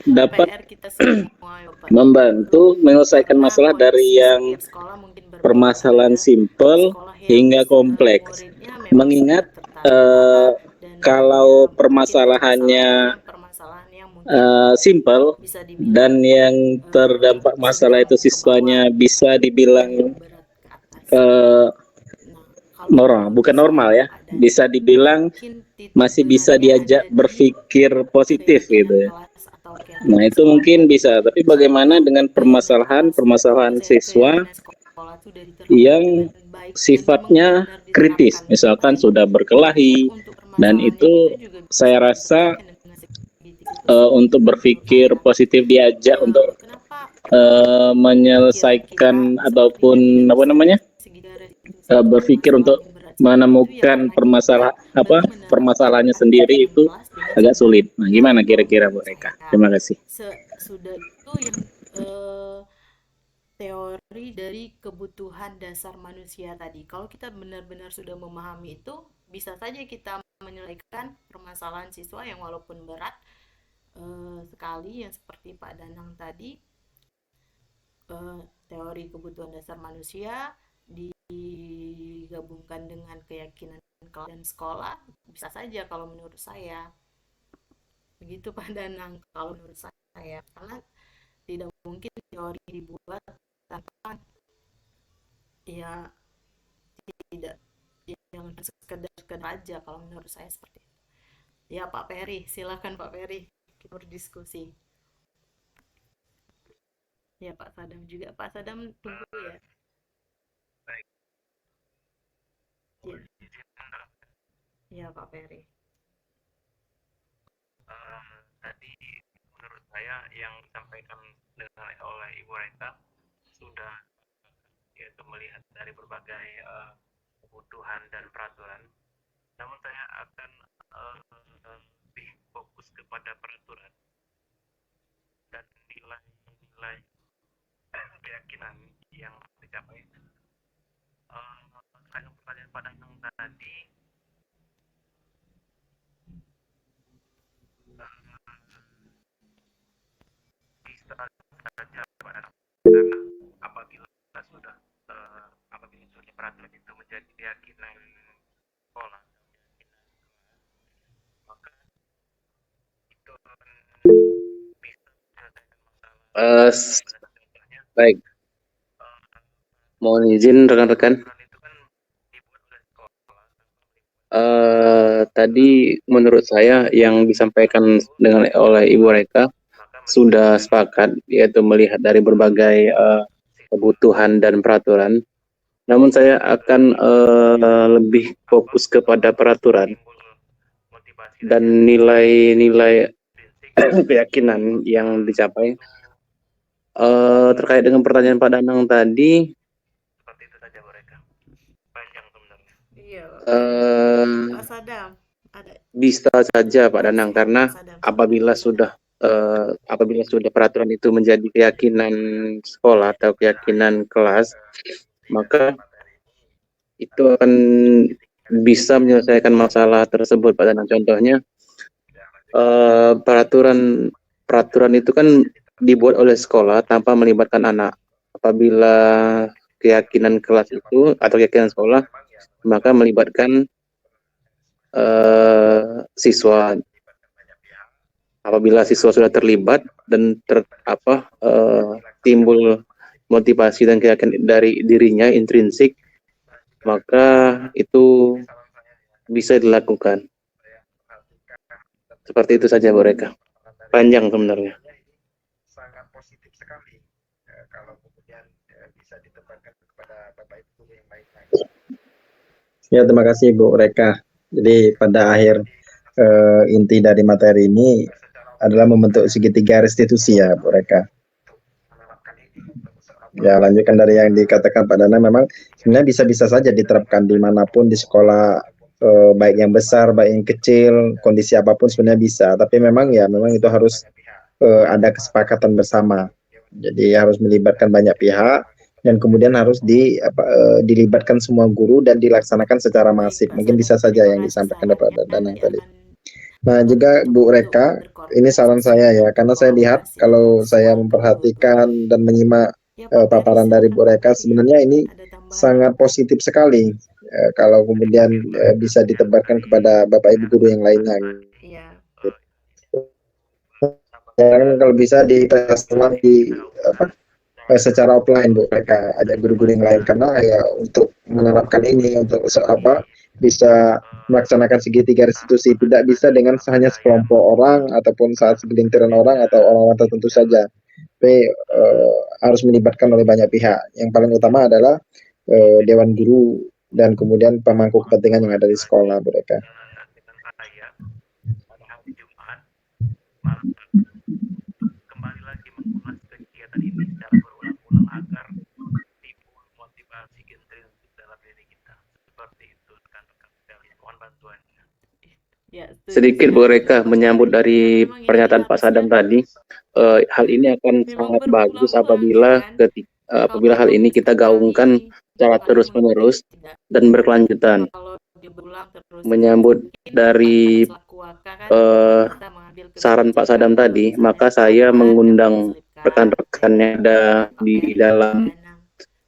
dapat membantu menyelesaikan masalah dari yang permasalahan simpel hingga kompleks? Mengingat kalau permasalahannya simpel dan yang terdampak masalah itu siswanya bisa dibilang bukan normal ya, bisa dibilang masih bisa diajak berpikir positif gitu ya. Nah itu mungkin bisa, tapi bagaimana dengan permasalahan siswa yang sifatnya kritis, misalkan sudah berkelahi, dan itu saya rasa untuk berpikir positif diajak untuk menyelesaikan ataupun berpikir untuk menemukan permasalahannya sendiri itu agak sulit. Nah, gimana kira-kira Bu Reka? Terima kasih. Sudah itu yang teori dari kebutuhan dasar manusia tadi. Kalau kita benar-benar sudah memahami itu, bisa saja kita menyelesaikan permasalahan siswa yang walaupun berat sekali, yang seperti Pak Danang tadi, teori kebutuhan dasar manusia digabungkan dengan keyakinan kelas dan sekolah, bisa saja kalau menurut saya. Begitu Pak Danang kalau menurut saya, karena tidak mungkin teori dibuat tanpa ya tidak yang sekedar aja, kalau menurut saya seperti itu. Ya Pak Peri, silakan Pak Peri, kita berdiskusi. Ya Pak Sadam juga, Pak Sadam tunggu ya. Baik. Ya, ya Pak Peri. Tadi menurut saya yang disampaikan oleh Ibu Reka sudah, yaitu melihat dari berbagai kebutuhan dan peraturan. Namun saya akan lebih fokus kepada peraturan dan nilai-nilai keyakinan yang dicapai. Terkait pertanyaan Pak Danang tadi, bisa saja Pak Danang, karena apabila sudah peraturan itu menjadi keyakinan sekolah, maka itu akan bisa menyelesaikan masalah. Baik, mohon izin rekan-rekan. Tadi menurut saya yang disampaikan oleh Ibu Reka sudah sepakat, yaitu melihat dari berbagai kebutuhan dan peraturan. Namun saya akan lebih fokus kepada peraturan dan nilai-nilai keyakinan yang dicapai. Terkait dengan pertanyaan Pak Danang tadi, Seperti itu saja Bu Reka. Panjang sebenarnya. Iya Pak Sadam ada. bisa saja Pak Danang, karena apabila sudah peraturan itu menjadi keyakinan sekolah atau keyakinan kelas, maka itu akan bisa menyelesaikan masalah tersebut Pak Danang. Contohnya peraturan itu kan dibuat oleh sekolah tanpa melibatkan anak. Apabila keyakinan kelas itu atau keyakinan sekolah, maka melibatkan siswa. Apabila siswa sudah terlibat dan timbul motivasi dan keyakinan dari dirinya intrinsik, maka itu bisa dilakukan. Seperti itu saja Bu Reka. Panjang sebenarnya. Sangat positif sekali kalau kemudian bisa ditempatkan kepada Bapak Ibu yang lain. Ya, terima kasih Bu Reka. Jadi pada akhir inti dari materi ini adalah membentuk segitiga restitusi ya Bu Reka. Ya, lanjutkan dari yang dikatakan Pak Dana, memang sebenarnya bisa-bisa saja diterapkan dimanapun di sekolah, baik yang besar, baik yang kecil, kondisi apapun sebenarnya bisa. Tapi memang itu harus ada kesepakatan bersama. Jadi harus melibatkan banyak pihak dan kemudian harus dilibatkan semua guru dan dilaksanakan secara masif. Mungkin bisa saja yang disampaikan Pak Danang tadi. Nah, juga Bu Reka, ini saran saya ya, karena saya lihat kalau saya memperhatikan dan menyimak paparan dari Bu Reka, sebenarnya ini sangat positif sekali kalau kemudian bisa ditebarkan kepada Bapak Ibu guru yang lainnya. Kalau bisa dipasang secara offline Bu Reka, ada guru-guru yang lain, karena ya untuk menerapkan ini untuk bisa melaksanakan segitiga restitusi tidak bisa dengan hanya sekelompok orang ataupun saat segelintiran orang atau orang-orang tertentu saja. Tapi harus melibatkan oleh banyak pihak. Yang paling utama adalah dewan guru dan kemudian pemangku kepentingan yang ada di sekolah mereka. Kembali lagi mengulas kegiatan ini secara berulang-ulang agar timbul motivasi intrinsik dalam diri kita. Seperti itu rekan-rekan sekalian. Mohon bantuannya. Sedikit Bu Reka menyambut dari pernyataan Pak Sadam tadi. Hal ini akan sangat bagus apabila hal ini kita gaungkan secara terus-menerus dan berkelanjutan. dia berulang terus menyambut dari selaku waka kan eh, kita mengambil saran Pak Sadam kebijakan kalau tadi, misalnya maka saya terlambat mengundang kami selipkan rekan-rekannya ada Pak di Peri, dalam Pak Danang,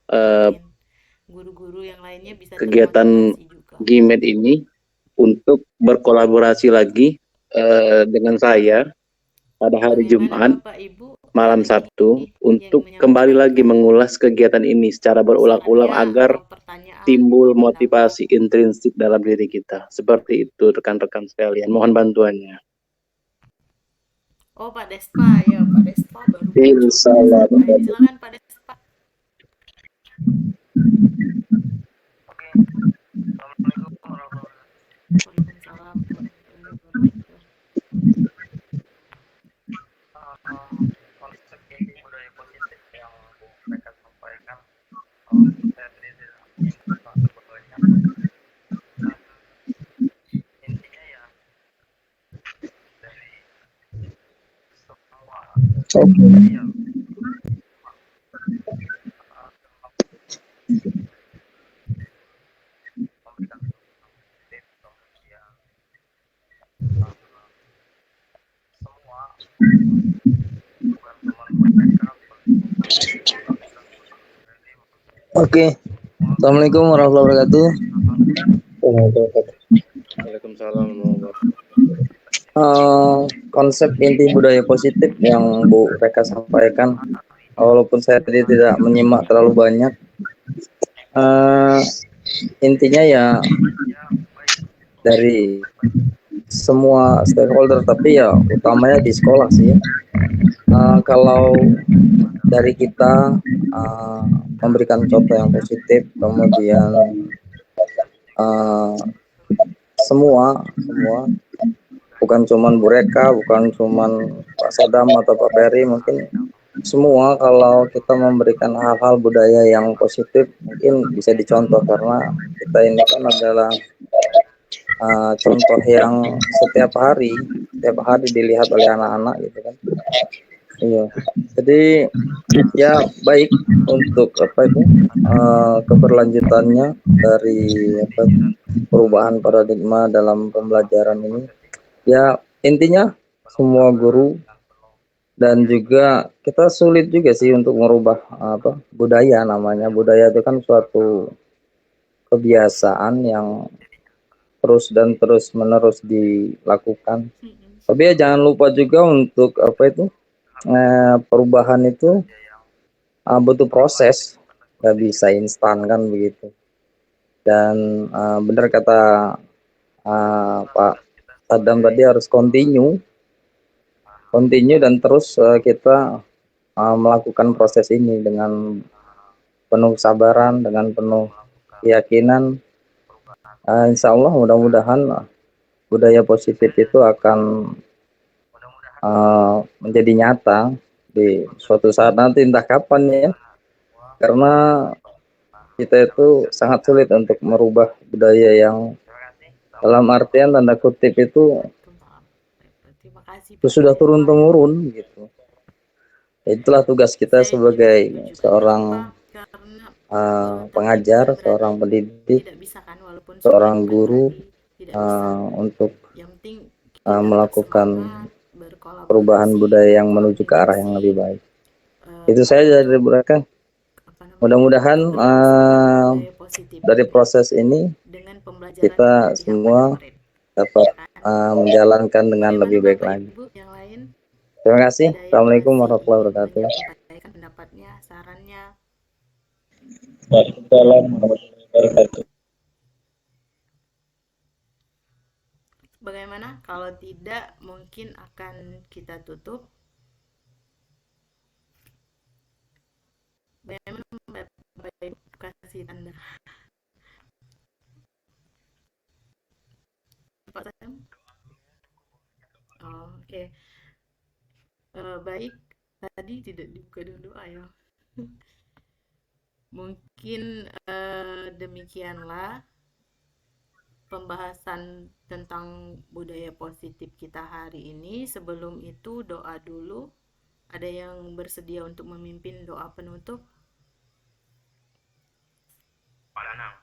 eh, mungkin guru-guru yang lainnya bisa kegiatan termotivasi juga. GIMED ini untuk berkolaborasi lagi dengan saya pada hari Jumat Bagaimana Bapak Ibu malam ada lagi Sabtu yang untuk kembali lagi menyampaikan mengulas kegiatan ini secara berulang-ulang sarannya agar atau pertanyaan timbul atau pendapat? motivasi intrinsik dalam diri kita. Seperti itu rekan-rekan sekalian. Mohon bantuannya. Oh Pak Despa ya, Pak Despa baru muncul Pak Insyaallah. Despa. Ini silakan Pak Despa. Oke. Assalamualaikum warahmatullahi wabarakatuh. Waalaikumsalam warahmatullahi wabarakatuh. Konsep inti budaya positif yang Bu mereka sampaikan, saya sendiri tidak menyimpulkan banyak. Intinya ya dari semua budaya memberikan positif kemudian semua bukan cuma mereka Oke, Assalamualaikum warahmatullahi wabarakatuh. Waalaikumsalam. Konsep inti budaya positif yang Bu Reka sampaikan, walaupun saya tadi tidak menyimak terlalu banyak, intinya ya dari semua stakeholder, tapi ya utamanya di sekolah sih ya. Kalau dari kita memberikan contoh yang positif, kemudian semua bukan cuman Bu Reka, bukan cuman Pak Sadam atau Pak Peri, mungkin semua kalau kita memberikan hal-hal budaya yang positif mungkin bisa dicontoh, karena kita ini kan adalah contoh yang setiap hari dilihat oleh anak-anak gitu kan. Iya, jadi ya baik untuk keberlanjutannya dari perubahan paradigma dalam pembelajaran ini. Ya intinya semua guru dan juga kita sulit juga sih untuk merubah budaya, namanya budaya itu kan suatu kebiasaan yang terus menerus dilakukan. Tapi ya jangan lupa juga untuk perubahan itu butuh proses, nggak bisa instan kan begitu. Dan benar kata Pak Sadam tadi, harus continue dan terus kita melakukan proses ini dengan penuh kesabaran, dengan penuh keyakinan. Insya Allah mudah-mudahan budaya positif itu akan menjadi nyata di suatu saat nanti, entah kapan ya, karena kita itu sangat sulit untuk merubah budaya yang dalam artian tanda kutip itu sudah turun-temurun gitu. Itulah tugas kita sebagai seorang pengajar, seorang pendidik, seorang guru, untuk melakukan perubahan budaya yang menuju ke arah yang lebih baik. Itu saya dari Bu Reka. Mudah-mudahan dari proses ini kita semua dapat menjalankan dengan lebih baik lagi. Terima kasih. Assalamualaikum warahmatullahi wabarakatuh. Pendapatnya, sarannya. Waalaikumsalam warahmatullahi wabarakatuh. Bagaimana? Kalau tidak, mungkin akan kita tutup. Bagaimana Bapak kasih tanda? Pak Sam? Oh, oke. Baik, tadi tidak dibuka dulu ayo. Mungkin demikianlah pembahasan tentang budaya positif kita hari ini. Sebelum itu doa dulu. Ada yang bersedia untuk memimpin doa penutup? Pak Danang.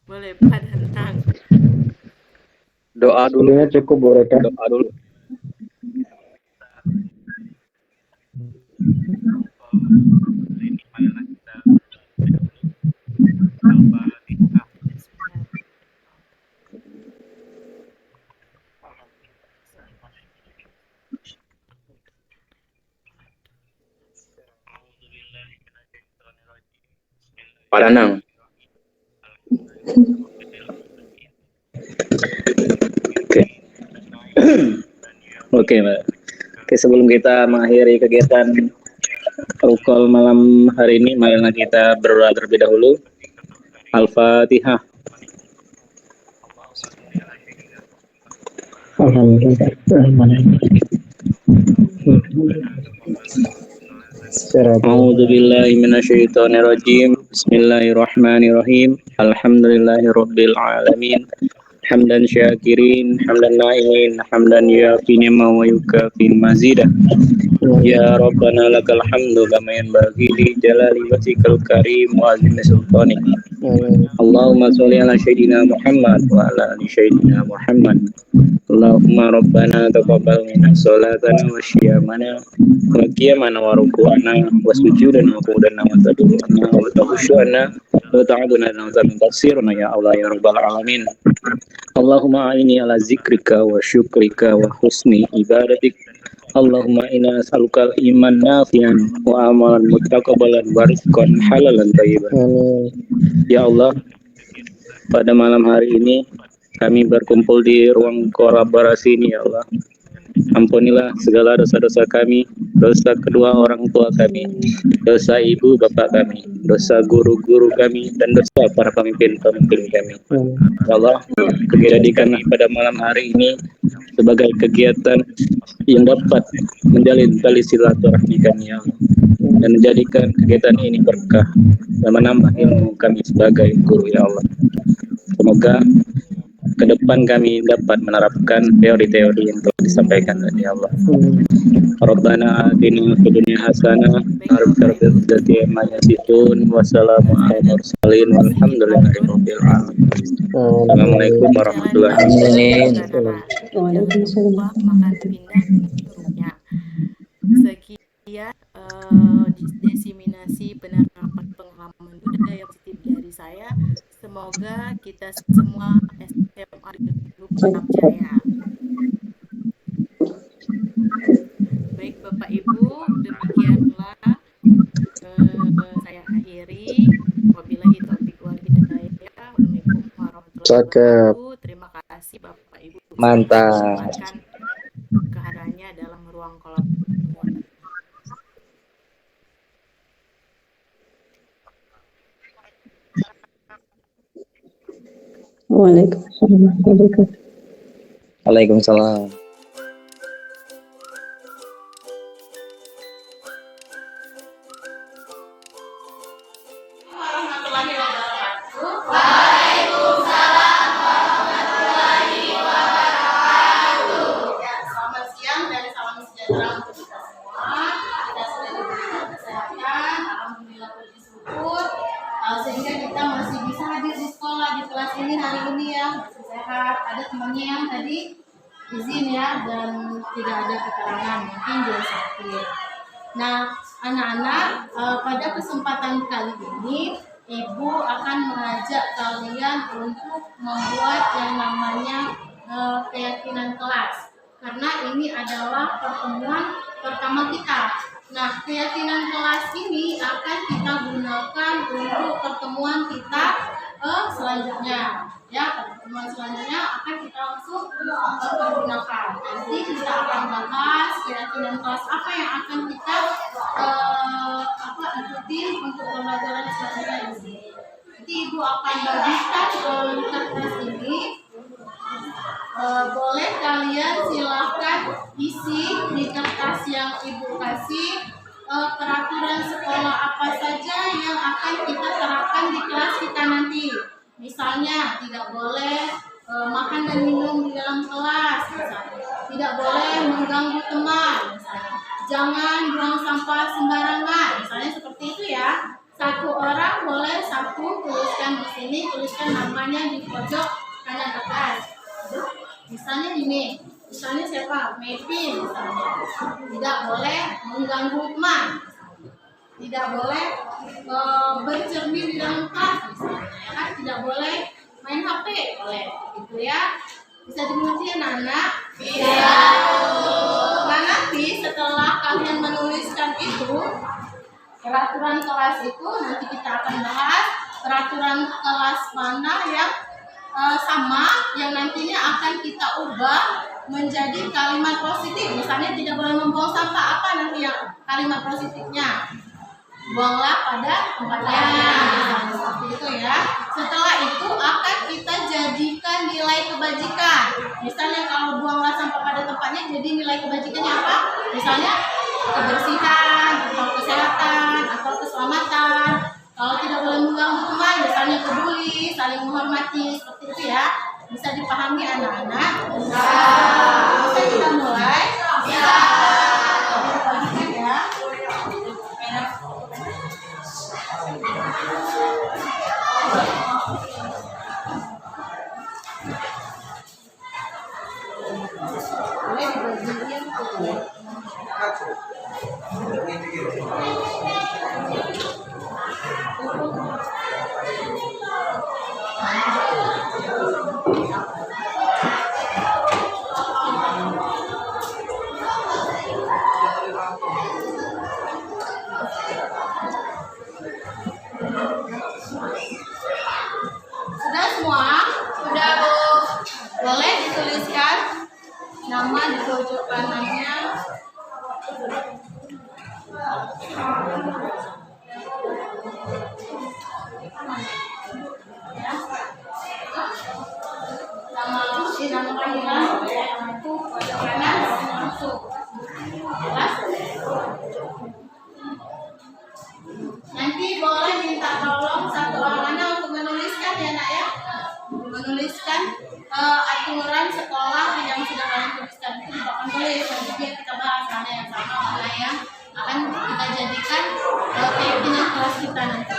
Boleh Pak Danang. Doa dulu. Dulunya cukup Bu Reka. Doa dulu. Ini marilah kita Al-Fatihah. Pak Danang. Oke. Oke, Mbak. Oke, sebelum kita mengakhiri kegiatan rukol malam hari ini, marilah kita berdoa terlebih dahulu. Al-Fatihah. A'udzu billahi minasyaitonir rajim. Bismillahirrahmanirrahim. Alhamdulillahirabbil alamin. Hamdan syakirin, hamdan na'imin, hamdan yuafi ni'ma wa yukafi mazidah. Ya Rabbana lakal hamdu kama yanbaghi li jalali wajhikal karim wa azimi sultanik. Allahumma sholli ala sayyidina Muhammad wa ala ali sayyidina Muhammad. Allahumma rabbana taqabbal minna sholatana wa syiyamana wa qiyamana wa ruku'ana wa sujudana wa qudana wa tadurana wa tahushu'ana wa ta'abuna wa taqsiruna ya Allah ya rabbal alamin. Allahumma a'ini ala zikrika wa syukrika wa husni ibadatik. Allahumma inna nas'aluka iman nafi'an wa amalan mutaqabbalan wa rizqan halalan thayyiban. Ya Allah, pada malam hari ini kami berkumpul di ruang kolaborasi ini ya Allah. Ampunilah segala dosa-dosa kami, dosa kedua orang tua kami, dosa ibu bapak kami, dosa guru-guru kami, dan dosa para pemimpin-pemimpin kami. Ya Allah, jadikanlah pada malam hari ini sebagai kegiatan yang dapat menjalin tali silaturahmi kami ya Allah, dan menjadikan kegiatan ini berkah dan menambah ilmu kami sebagai guru ya Allah. Semoga ke depan kami dapat menerapkan teori-teori yang telah disampaikan tadi ya Allah. Rabbana atina fid dunya hasanah wa fil akhirati hasanah wa salamun alal mursalin walhamdulillahirabbil alamin. Assalamualaikum warahmatullahi wabarakatuh. Waalaikumsalam. Makan pindah grupnya. Sekian diseminasi penerapan pengalaman budaya positif dari saya. Semoga kita semua SMA di grup tetap jaya. Baik Bapak Ibu, demikianlah saya akhiri. Wabillahi taufiq wal hidayah. Wassalamualaikum warahmatullahi wabarakatuh. Terima kasih Bapak Ibu. Mantap. Kehadirannya dalam ruang kolaborasi. Waalaikumsalam. Selamat siang dan salam sejahtera untuk kita semua. Kita sudah diberikan kesehatan, alhamdulillah puji syukur, sehingga kita masih bisa hadir di sekolah di kelas ini hari ini ya, masih sehat. Ada temannya yang tadi izin ya dan tidak ada keterangan, mungkin dia sakit. Nah, anak-anak, pada kesempatan kali ini Ibu akan mengajak kalian untuk membuat yang namanya keyakinan kelas. Karena ini adalah pertemuan pertama kita. Nah, keyakinan kelas ini akan kita gunakan untuk pertemuan kita selanjutnya. Ya, pertemuan selanjutnya akan kita langsung pergunakan. Nanti kita akan bahas keyakinan kelas apa yang akan kita ikutin untuk pembelajaran selanjutnya di sini. Nanti Ibu akan bagikan kertas ini. Boleh kalian silahkan isi di kertas yang Ibu kasih peraturan sekolah apa saja yang akan kita terapkan di kelas kita nanti. Misalnya tidak boleh makan dan minum di dalam kelas, misalnya. Tidak boleh mengganggu teman, misalnya. Jangan buang sampah sembarangan, misalnya seperti itu ya. Satu orang boleh satu tuliskan di sini, tuliskan namanya di pojok kanan atas. Misalnya ini, misalnya siapa? Mepi misalnya. Tidak boleh mengganggu teman. Tidak boleh bercermin di dalam kelas misalnya. Ya kan? Tidak boleh main HP, boleh. Gitu ya. Bisa dimengerti anak-anak? Bisa. Nah nanti setelah kalian menuliskan itu, peraturan kelas itu nanti kita akan bahas peraturan kelas mana yang sama yang nantinya akan kita ubah menjadi kalimat positif. Misalnya tidak boleh membuang sampah, apa nanti yang kalimat positifnya? Buanglah pada tempatnya, misalnya seperti itu ya. Setelah itu akan kita jadikan nilai kebajikan. Misalnya kalau buanglah sampah pada tempatnya, jadi nilai kebajikannya apa? Misalnya kebersihan, atau kesehatan, atau keselamatan. Kalau tidak boleh mengganggu teman, misalnya peduli, saling menghormati, seperti itu ya. Bisa dipahami anak-anak? Bisa. Bisa kita mulai? Bisa. Bagikan ya. Boleh dibagiin tuh. Sudah semua? Sudah Bu? Boleh dituliskan nama di pojok kanannya. Nama panggilan itu pojok kanan langsung. Jelas? Nanti boleh minta tolong satu orang anak untuk menuliskan ya nak ya, menuliskan aturan sekolah yang sudah kalian tuliskan itu di papan tulis. Nanti biar kita bahas mana yang sama mana yang akan kita jadikan keyakinan kelas kita nanti.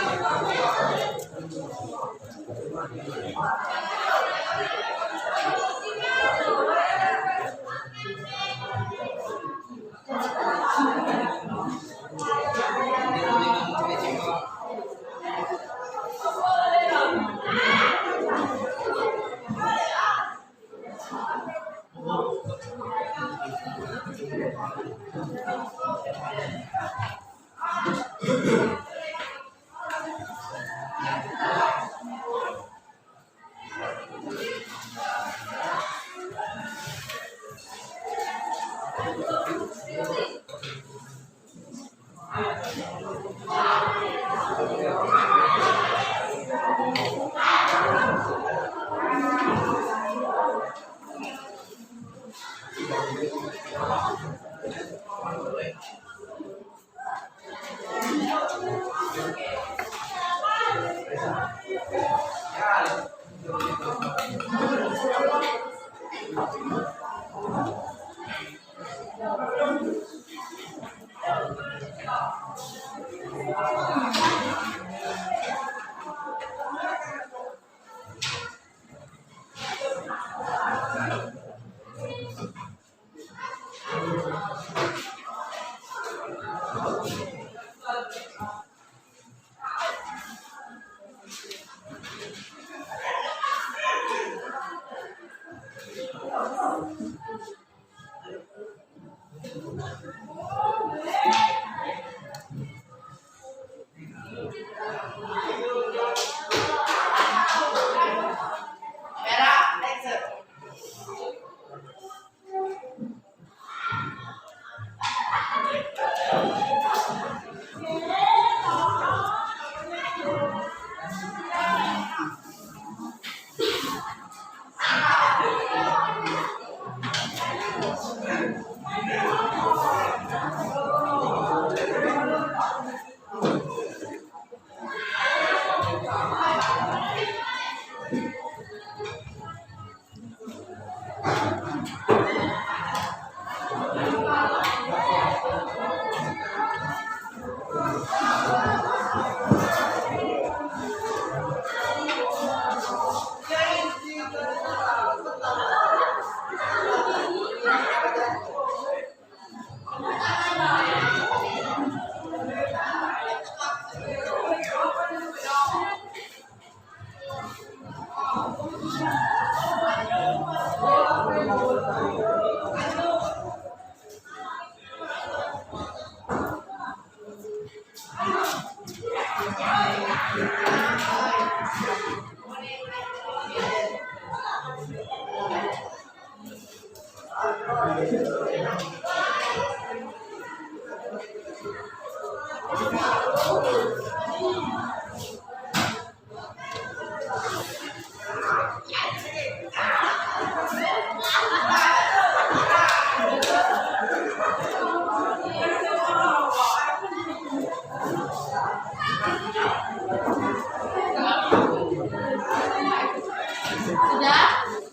Sudah?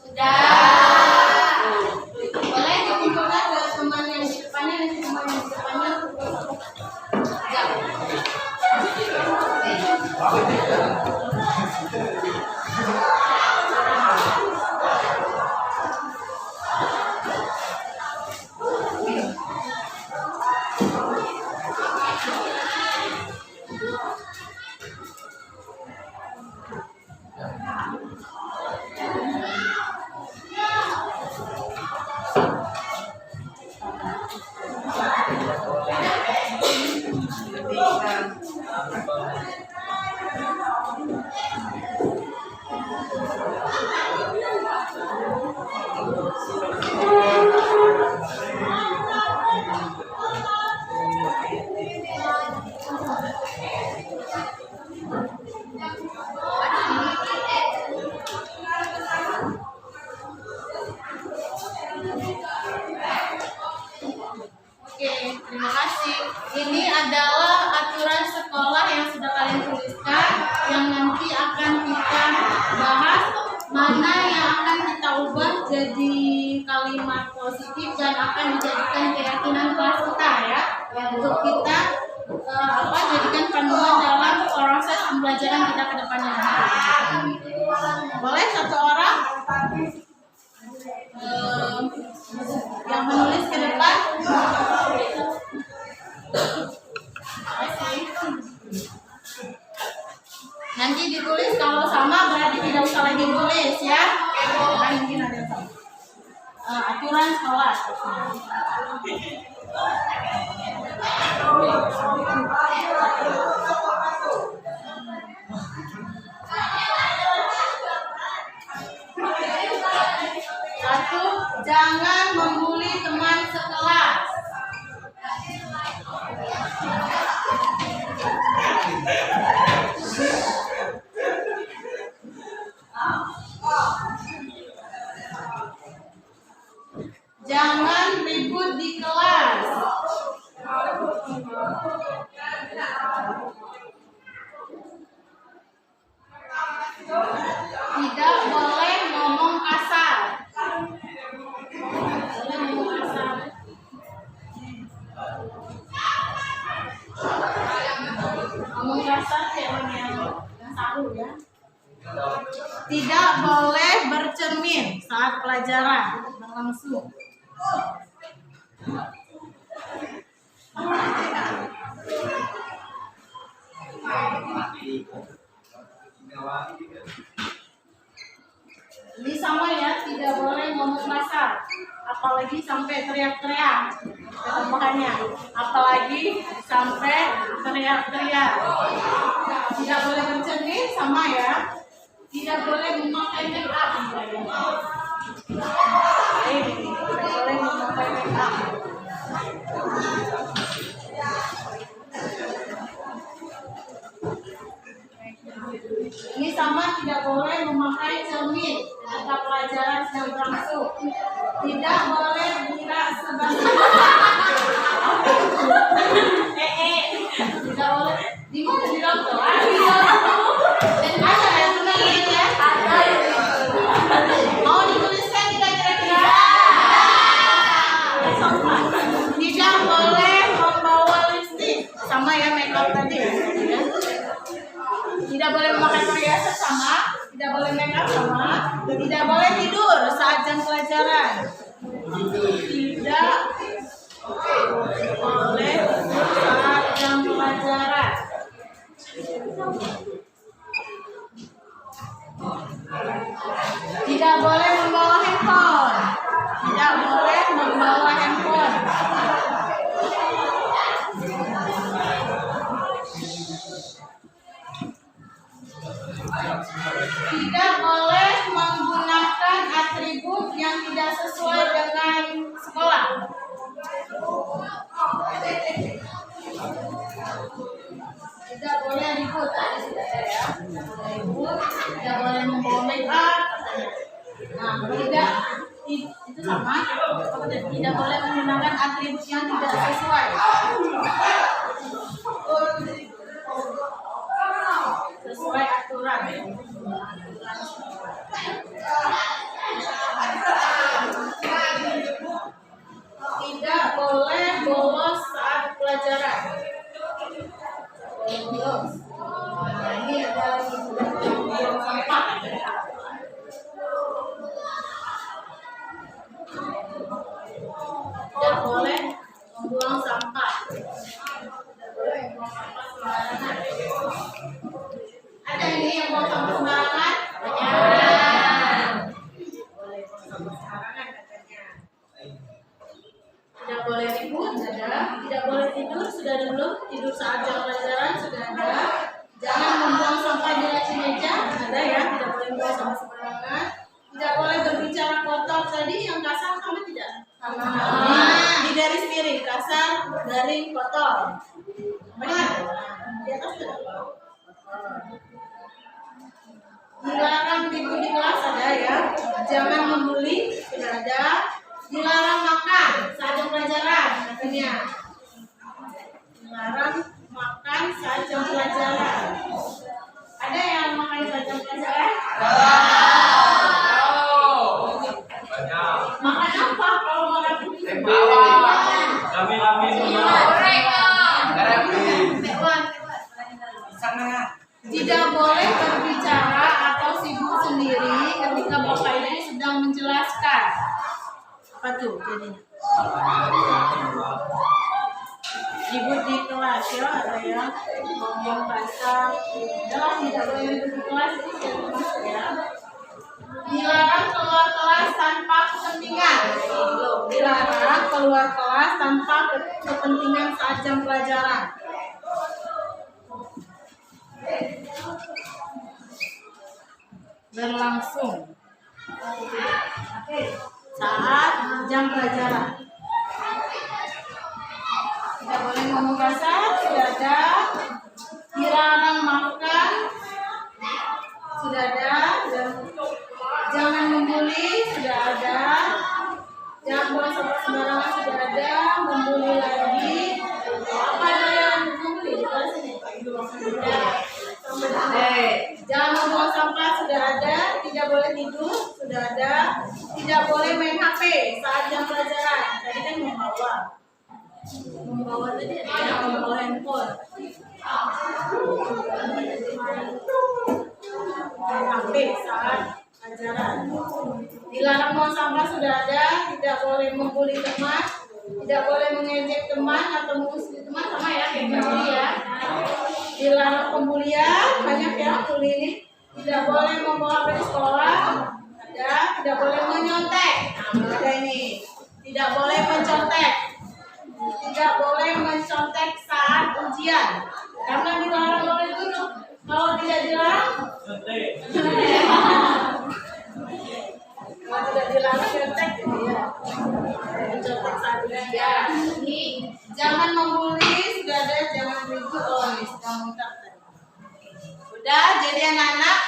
Sudah. Boleh dikumpulkan ke teman yang di depannya, nanti teman yang di depannya. Oke, terima kasih. Ini adalah aturan sekolah yang sudah kalian tuliskan, yang nanti akan kita bahas mana yang akan kita ubah jadi kalimat positif dan akan dijadikan keyakinan kelas kita ya, untuk kita jadikan panduan dalam proses pembelajaran kita ke depannya. Boleh satu orang yang menulis ke depan? Nanti ditulis, kalau sama berarti tidak usah lagi tulis ya. Kan mungkin ada yang sama. Aturan sekolah. Satu, jangan membuli teman sekelas. Jangan ribut di kelas. Tidak boleh ngomong kasar. Ngomong kasar kayak yang saru ya. Tidak boleh bercermin saat pelajaran berlangsung. Ini sama ya, tidak boleh ngomong kasar, apalagi sampai teriak-teriak. Tambahannya, apalagi sampai teriak-teriak. Tidak boleh bercermin, sama ya. Tidak boleh memakai make up. Tidak boleh memakai make up. Ini sama, tidak boleh memakai cermin ketika pelajaran sedang berlangsung. Tidak boleh buka sebagian. Tidak boleh. Di mana di dokter? Dan ada yang tulis ya? Ada. Mau dituliskan tidak kira-kira? Tidak boleh membawa lipstik. Sama ya makeup tadi ya. Tidak boleh memakai perhiasan, sama. Tidak boleh makeup, sama. Tidak boleh tidur saat jam pelajaran. Tidak boleh saat jam pelajaran. Tidak boleh membawa handphone. Tidak boleh membawa handphone. Tidak boleh menggunakan atribut yang tidak sesuai dengan Tidak boleh ribut, tadi sudah ada ya. Ribut, tidak boleh membawa make up katanya. Nah, tidak itu sama. Tidak boleh menggunakan atribut yang tidak sesuai. Sesuai aturan. Tidak boleh bolos saat pelajaran. Bolos. Nah, ini ada lagi buang sampah. Tidak boleh membuang sampah. Tidak boleh membuang sampah sembarangan. Ada ini yang buang sampah sembarangan? Banyak. Boleh buang sampah sembarangan katanya. Tidak boleh ribut, ada. Tidak boleh tidur, sudah ada belum? Tidur saat jam pelajaran, sudah ada. Jangan membuang sampah di laci meja, ada ya. Tidak boleh membuang sampah sembarangan. Tidak boleh berbicara kotor tadi, yang kasar sama tidak? Sama. Di garis miring, kasar, garing, kotor. Benar? Di atas tidak? Dilarang tidur di kelas ada ya. Jangan membuli, sudah ada. Dilarang makan saat jam pelajaran katanya. Dilarang makan saat jam pelajaran. Ada yang makan saat jam pelajaran? Makan apa kalau makan putih? Tidak boleh berbicara atau sibuk sendiri ketika Bapak Ibu sedang menjelaskan. Apa tuh jadinya? Ribut di kelas ya, ada yang ngomong kasar. Adalah tidak boleh ribut di kelas itu termasuk ya. Dilarang keluar kelas tanpa kepentingan. Dilarang keluar kelas tanpa kepentingan saat jam pelajaran. Berlangsung saat jam pelajaran. Tidak boleh ngomong kasar, sudah ada. Dilarang makan, sudah ada. Jangan membuli, sudah ada. Jangan buang sampah sembarangan, sudah ada. Membuli lagi. Apa ada yang membuli di kelas ini? Jangan membuang sampah, sudah ada. Tidak boleh tidur, sudah ada. Tidak boleh main HP saat jam pelajaran. Tadi kan membawa tadi ada membawa handphone. Main HP saat pelajaran. Dilarang buang sampah, sudah ada. Tidak boleh membuli teman. Tidak boleh mengejek teman atau mengusir teman, sama ya kayak tadi ya. Dilarang pembulian, banyak ya bully ini. Tidak boleh membawa HP di sekolah, ada. Tidak boleh menyontek, ada ini. Tidak boleh mencontek. Tidak boleh mencontek saat ujian, karena dilarang oleh guru. Kalau tidak dilarang, kalau tidak dilarang contek ya. Mencontek saat ujian. Ini jangan membuli, sudah ada. Jangan ribut, sudah muntah. Udah, jadi anak-anak,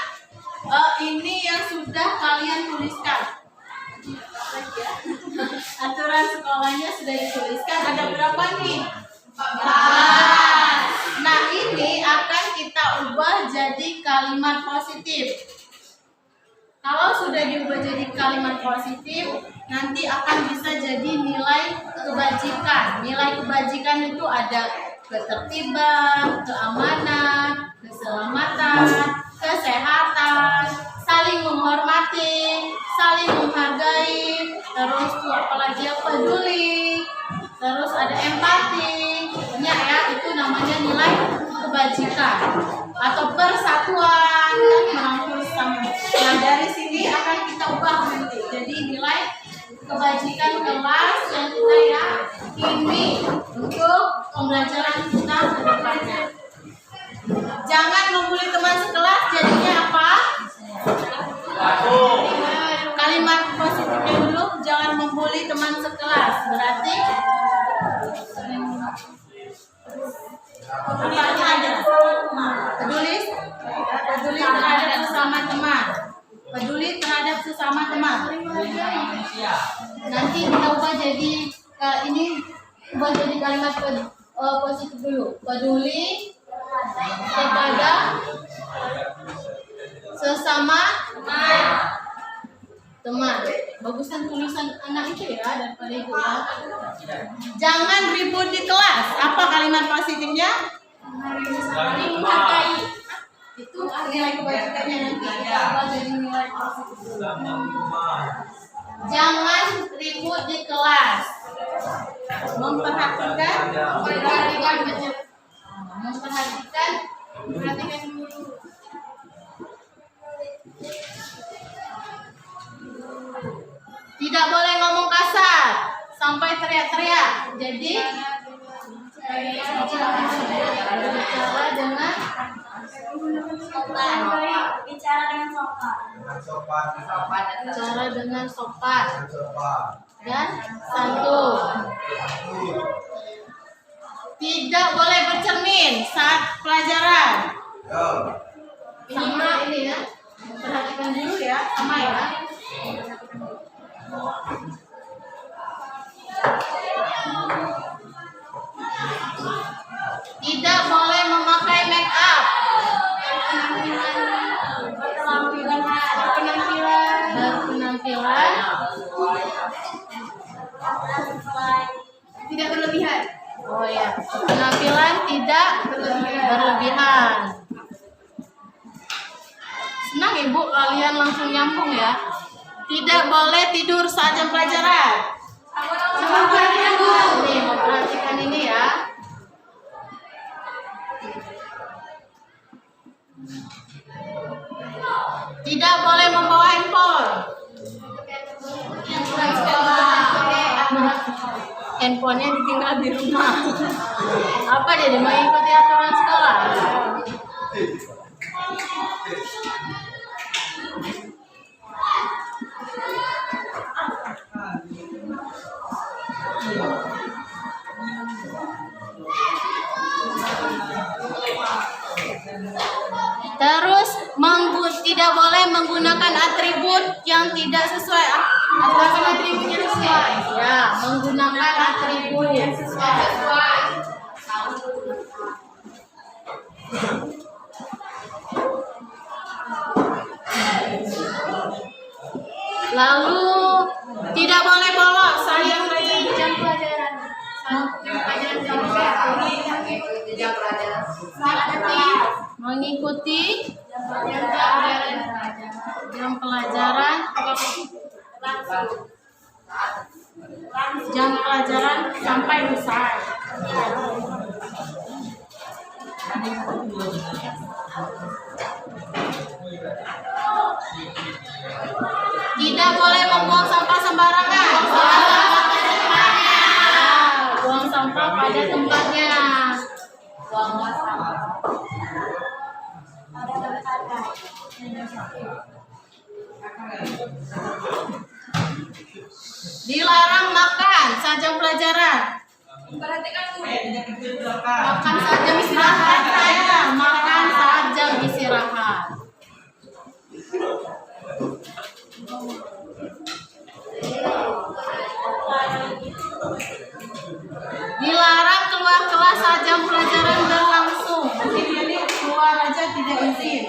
ini yang sudah kalian tuliskan. Aturan sekolahnya sudah dituliskan. Ada berapa nih? 14. Nah, ini akan kita ubah jadi kalimat positif. Kalau sudah diubah jadi kalimat positif, nanti akan bisa jadi nilai kebajikan. Nilai kebajikan itu ada ketertiban, keamanan, keselamatan, kesehatan, saling menghormati, saling menghargai, terus apalagi yang peduli, terus ada empati. Banyak ya, itu namanya nilai kebajikan atau persatuan, kan merangkul sama. Nah, dari sini akan kita ubah nanti jadi nilai kebajikan kelas yang kita yakini untuk pembelajaran kita ke depannya. Jangan membuli teman sekelas, jadinya apa? Kalimat positifnya dulu, jangan membuli teman sekelas. kelas. Berarti apa ada? Peduli terhadap sesama teman. Peduli terhadap sesama teman. Nanti kita ubah jadi ini ubah jadi kalimat positif dulu. Peduli kepada sesama teman. Bagusan tulisan anak itu ya daripada ibu ya. Jangan ribut di kelas. Apa kalimat positifnya? Saling menghargai. Itu nilai kebaikannya nanti kita ubah jadi nilai positif dulu. Jangan ribut di kelas. Memperhatikan dulu. Tidak boleh ngomong kasar sampai teriak-teriak. Jadi bicara dengan sopan. Bicara dengan sopan dan santun. Tidak boleh bercermin saat pelajaran. Sama ini ya. Perhatikan dulu ya, sama ya. Tidak boleh memakai make up. Berpenampilan tidak berlebihan. Oh ya, penampilan tidak berlebihan. Senang ibu kalian langsung nyambung ya. Tidak boleh tidur saat jam pelajaran. Nih, memperhatikan ini ya. Tidak boleh membawa handphone. Handphonenya ditinggal di rumah. Apa jadi mengikuti aturan sekolah? Terus tidak boleh menggunakan atribut yang tidak sesuai. Atributnya sesuai. Ya, menggunakan atribut yang sesuai. Lalu tidak boleh bolos saat jam pelajaran. Mengikuti jam pelajaran sampai usai. Tidak boleh membuang sampah sembarangan. Buang sampah pada tempatnya. Buanglah sampah. Dilarang makan saat jam pelajaran. Makan saat jam istirahat saya. Makan saat jam istirahat. Dilarang keluar kelas saat jam pelajaran berlangsung. Keluar aja tidak izin.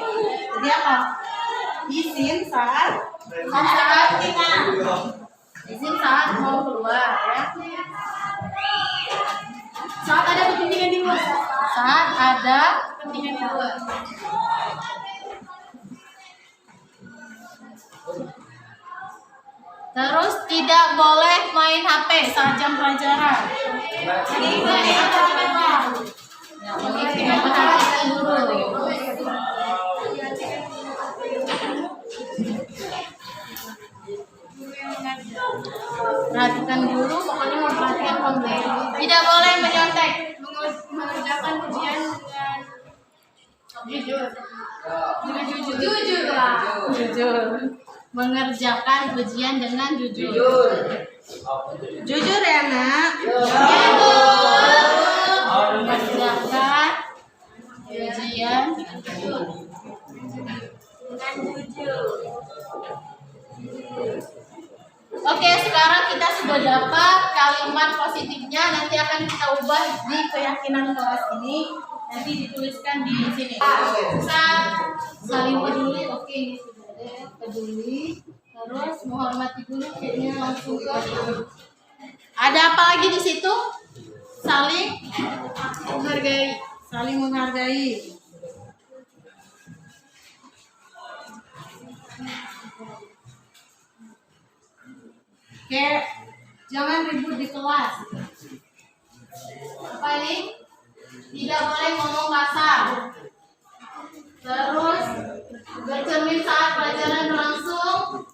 Jadi apa? Izin saat izin saat mau keluar ya. Saat ada kepentingan di luar. Saat ada kepentingan di luar. Terus tidak boleh main HP saat jam pelajaran. Mengikuti aturan. Memperhatikan guru. Perhatikan guru, pokoknya memperhatikan guru. Tidak boleh menyontek. Mengerjakan ujian dengan jujur lah. Jujur. mengerjakan ujian dengan jujur. Jujur ya, Nak. Mengerjakan ujian dengan jujur. Oke, sekarang kita sudah dapat kalimat positifnya. Nanti akan kita ubah di keyakinan kelas ini. Nanti dituliskan di sini. Saling peduli. Oke, ini sudah ada peduli. Terus menghormati guru, kayaknya langsung ke. Ada apa lagi di situ? Saling menghargai. Saling menghargai. Oke, jangan ribut di kelas. Apa ini? Tidak boleh ngomong kasar. Terus bercermin saat pelajaran berlangsung.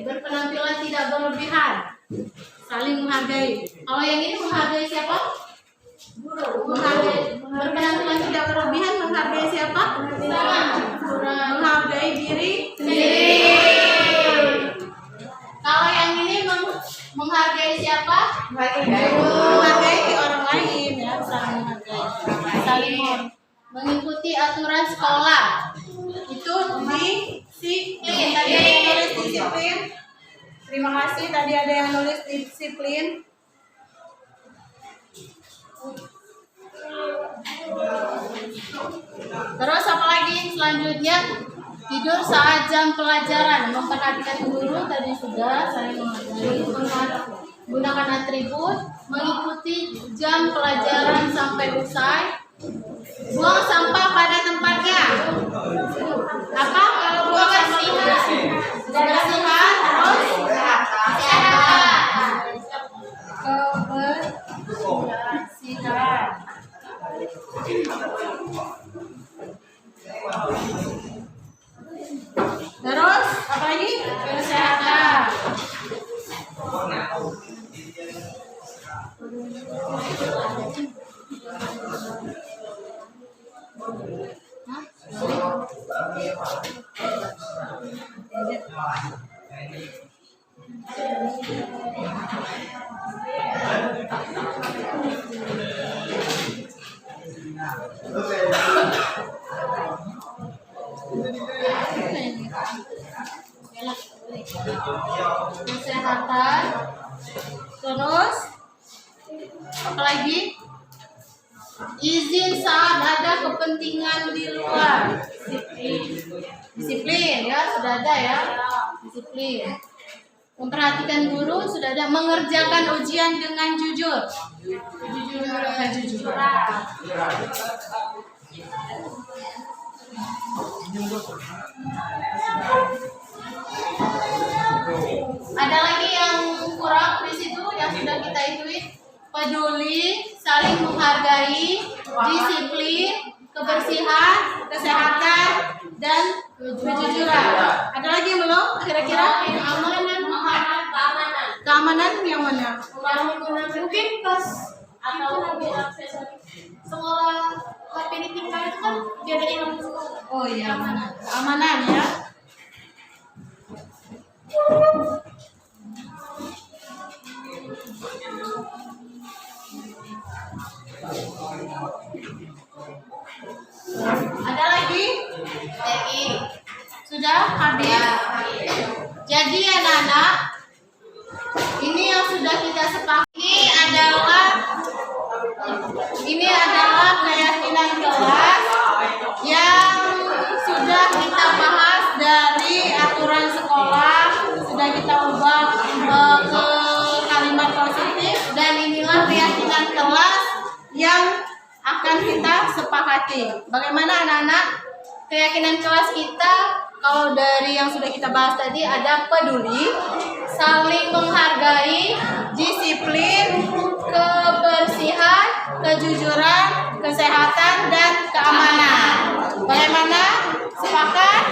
Berpenampilan tidak berlebihan. Saling menghargai. Kalau yang ini menghargai siapa? Menghargai. Berpenampilan tidak berlebihan menghargai siapa? Menghargai diri sendiri. Kalau yang ini menghargai siapa? Menghargai orang lain ya, saling menghargai. Saling mengikuti aturan sekolah. Itu disiplin. Tadi ada yang nulis disiplin. Terima kasih. Tadi ada yang nulis disiplin. Terus apa lagi selanjutnya? Tidur saat jam pelajaran, memperhatikan guru tadi sudah, saling menghargai, gunakan atribut, mengikuti jam pelajaran sampai usai, buang sampah pada tempatnya. Apa kalau buang sampah? Kebersihan, terus kebersihan. Terus apa lagi? Kesehatan. Kesehatan. Terus apa lagi? Izin saat ada kepentingan di luar. Disiplin ya, sudah ada ya. Disiplin. Memperhatikan guru sudah ada. Mengerjakan ujian dengan jujur. Jujur. Ada lagi yang kurang di situ yang sudah kita ituin. Peduli, saling menghargai, disiplin, kebersihan, kesehatan, dan kejujuran. Ada lagi yang belum? Kira-kira? Keamanan yang mana? Mungkin pas atau sekolah pendidikan itu kan dia ada ilmu sekolah. Oh iya, keamanan ya. Ada lagi? Sudah habis? Jadi anak-anak, ini yang sudah kita sepakati ini adalah keyakinan kelas yang sudah kita bahas dari aturan sekolah, sudah kita ubah ke kalimat positif, dan inilah keyakinan kelas yang akan kita sepakati. Bagaimana anak-anak? Keyakinan kelas kita, kalau dari yang sudah kita bahas tadi, ada peduli, saling menghargai, disiplin, kebersihan, kejujuran, kesehatan, dan keamanan. Bagaimana? Sepakat?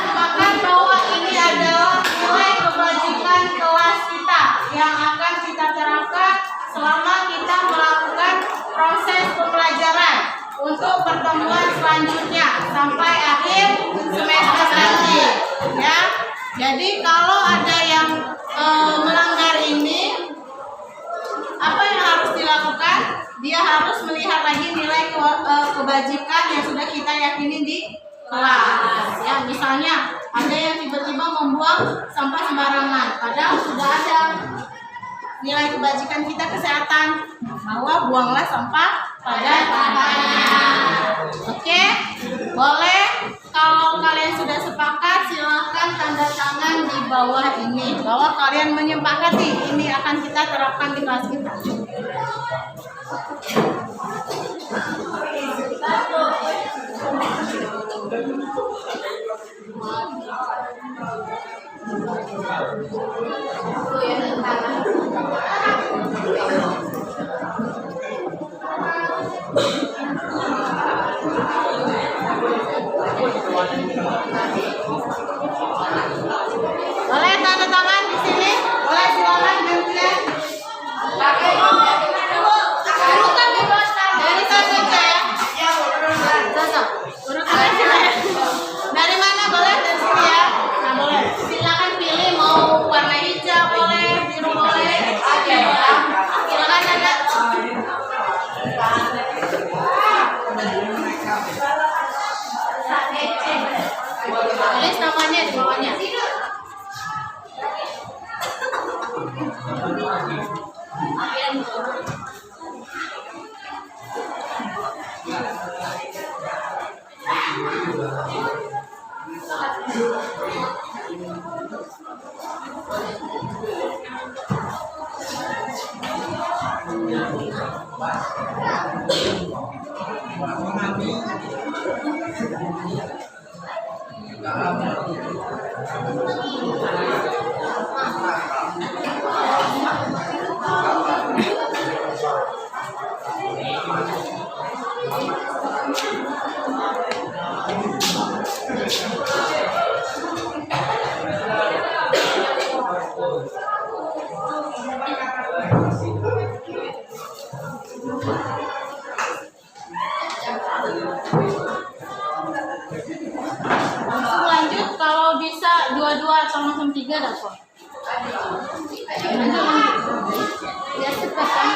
Sepakat bahwa ini adalah nilai kebajikan kelas kita yang akan kita terapkan selama kita melakukan proses pembelajaran untuk pertemuan selanjutnya sampai akhir semester nanti ya. Jadi kalau ada yang melanggar ini, apa yang harus dilakukan? Dia harus melihat lagi nilai kebajikan yang sudah kita yakini di kelas ya. Misalnya ada yang tiba-tiba membuang sampah sembarangan, padahal sudah ada nilai kebajikan kita kesehatan bahwa buanglah sampah pada tempatnya. Oke, boleh. Kalau kalian sudah sepakat, silakan tanda tangan di bawah ini bahwa kalian menyepakati ini akan kita terapkan di kelas kita. Boleh tanda tangan di sini? Boleh, silakan gantian. Urutan di bawah dari Sasa ya. Sasa, urutannya sini. Dari mana boleh? Dari sini ya. Nah boleh. Silakan pilih mau warna hijau boleh, biru boleh. Oke. Silakan ada. Tulis namanya di bawahnya. Lanjut, kalau bisa dua-dua atau langsung tiga dapat. Ya cepat kan?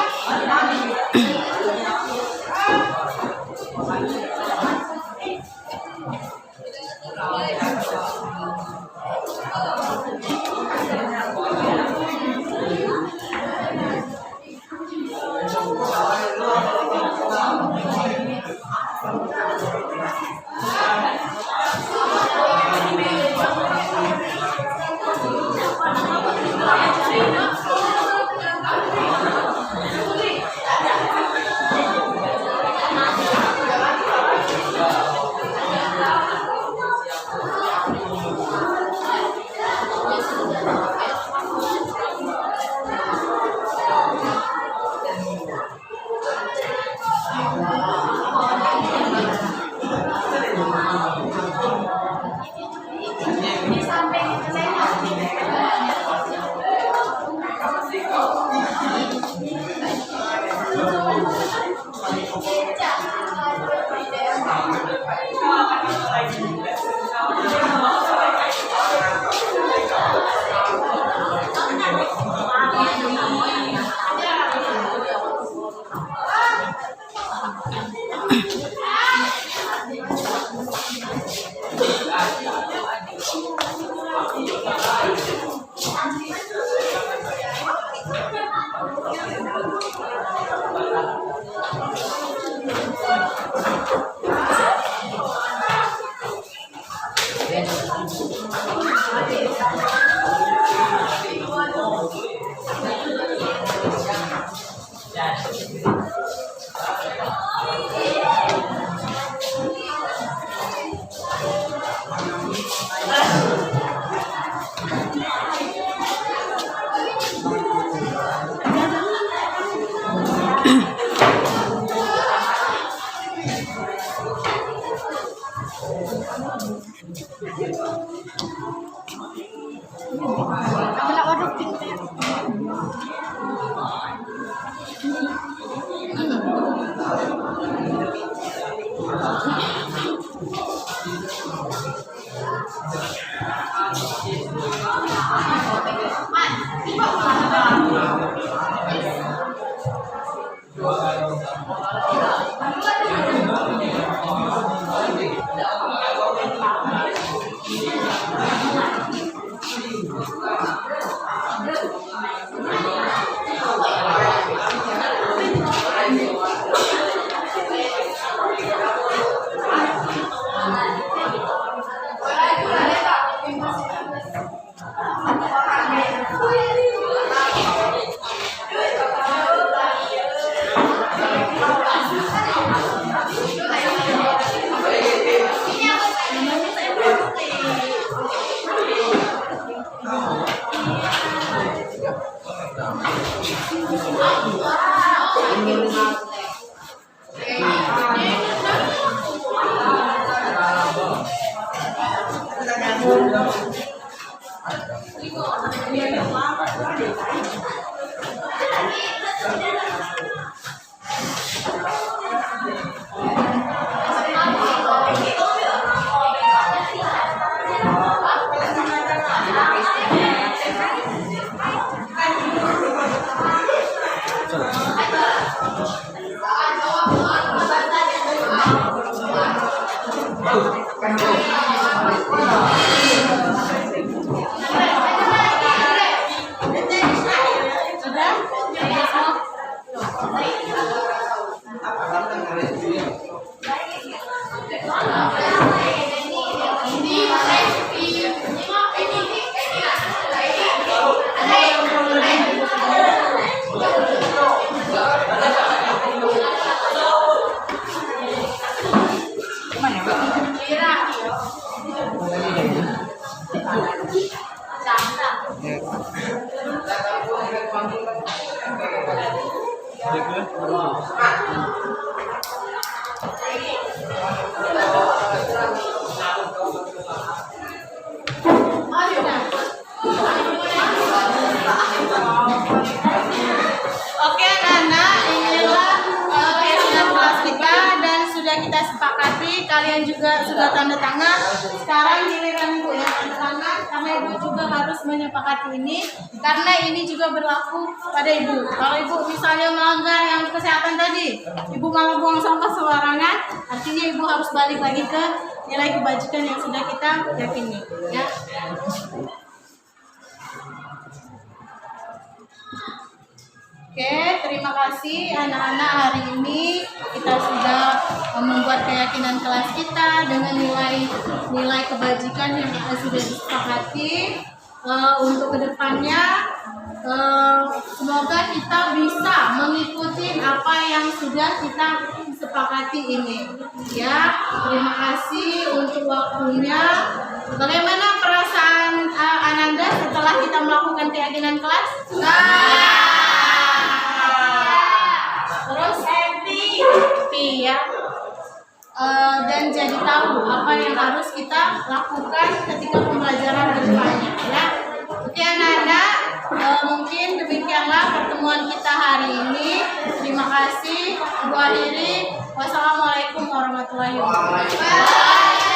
Oke anak-anak, inilah kegiatan kelas kita dan sudah kita sepakati, kalian juga sudah tanda tangan. Sekarang giliran ibu yang tanda tangan, karena ibu juga harus menyepakati ini, karena ini juga berlaku pada ibu. Kalau ibu misalnya melanggar yang kesehatan tadi, ibu malah buang sampah sembarangan, artinya ibu harus balik lagi ke nilai kebajikan yang sudah kita yakini, ya. Oke, terima kasih anak-anak, hari ini kita sudah membuat keyakinan kelas kita dengan nilai kebajikan yang sudah disepakati. Untuk kedepannya semoga kita bisa mengikuti apa yang sudah kita sepakati ini. Ya, terima kasih untuk waktunya. Bagaimana perasaan Ananda setelah kita melakukan keyakinan kelas? Terus happy ya, dan jadi tahu apa yang harus kita lakukan ketika pembelajaran berdepannya ya. Oke anak-anak, mungkin demikianlah pertemuan kita hari ini. Terima kasih. Ibu akhiri. Wassalamualaikum warahmatullahi wabarakatuh.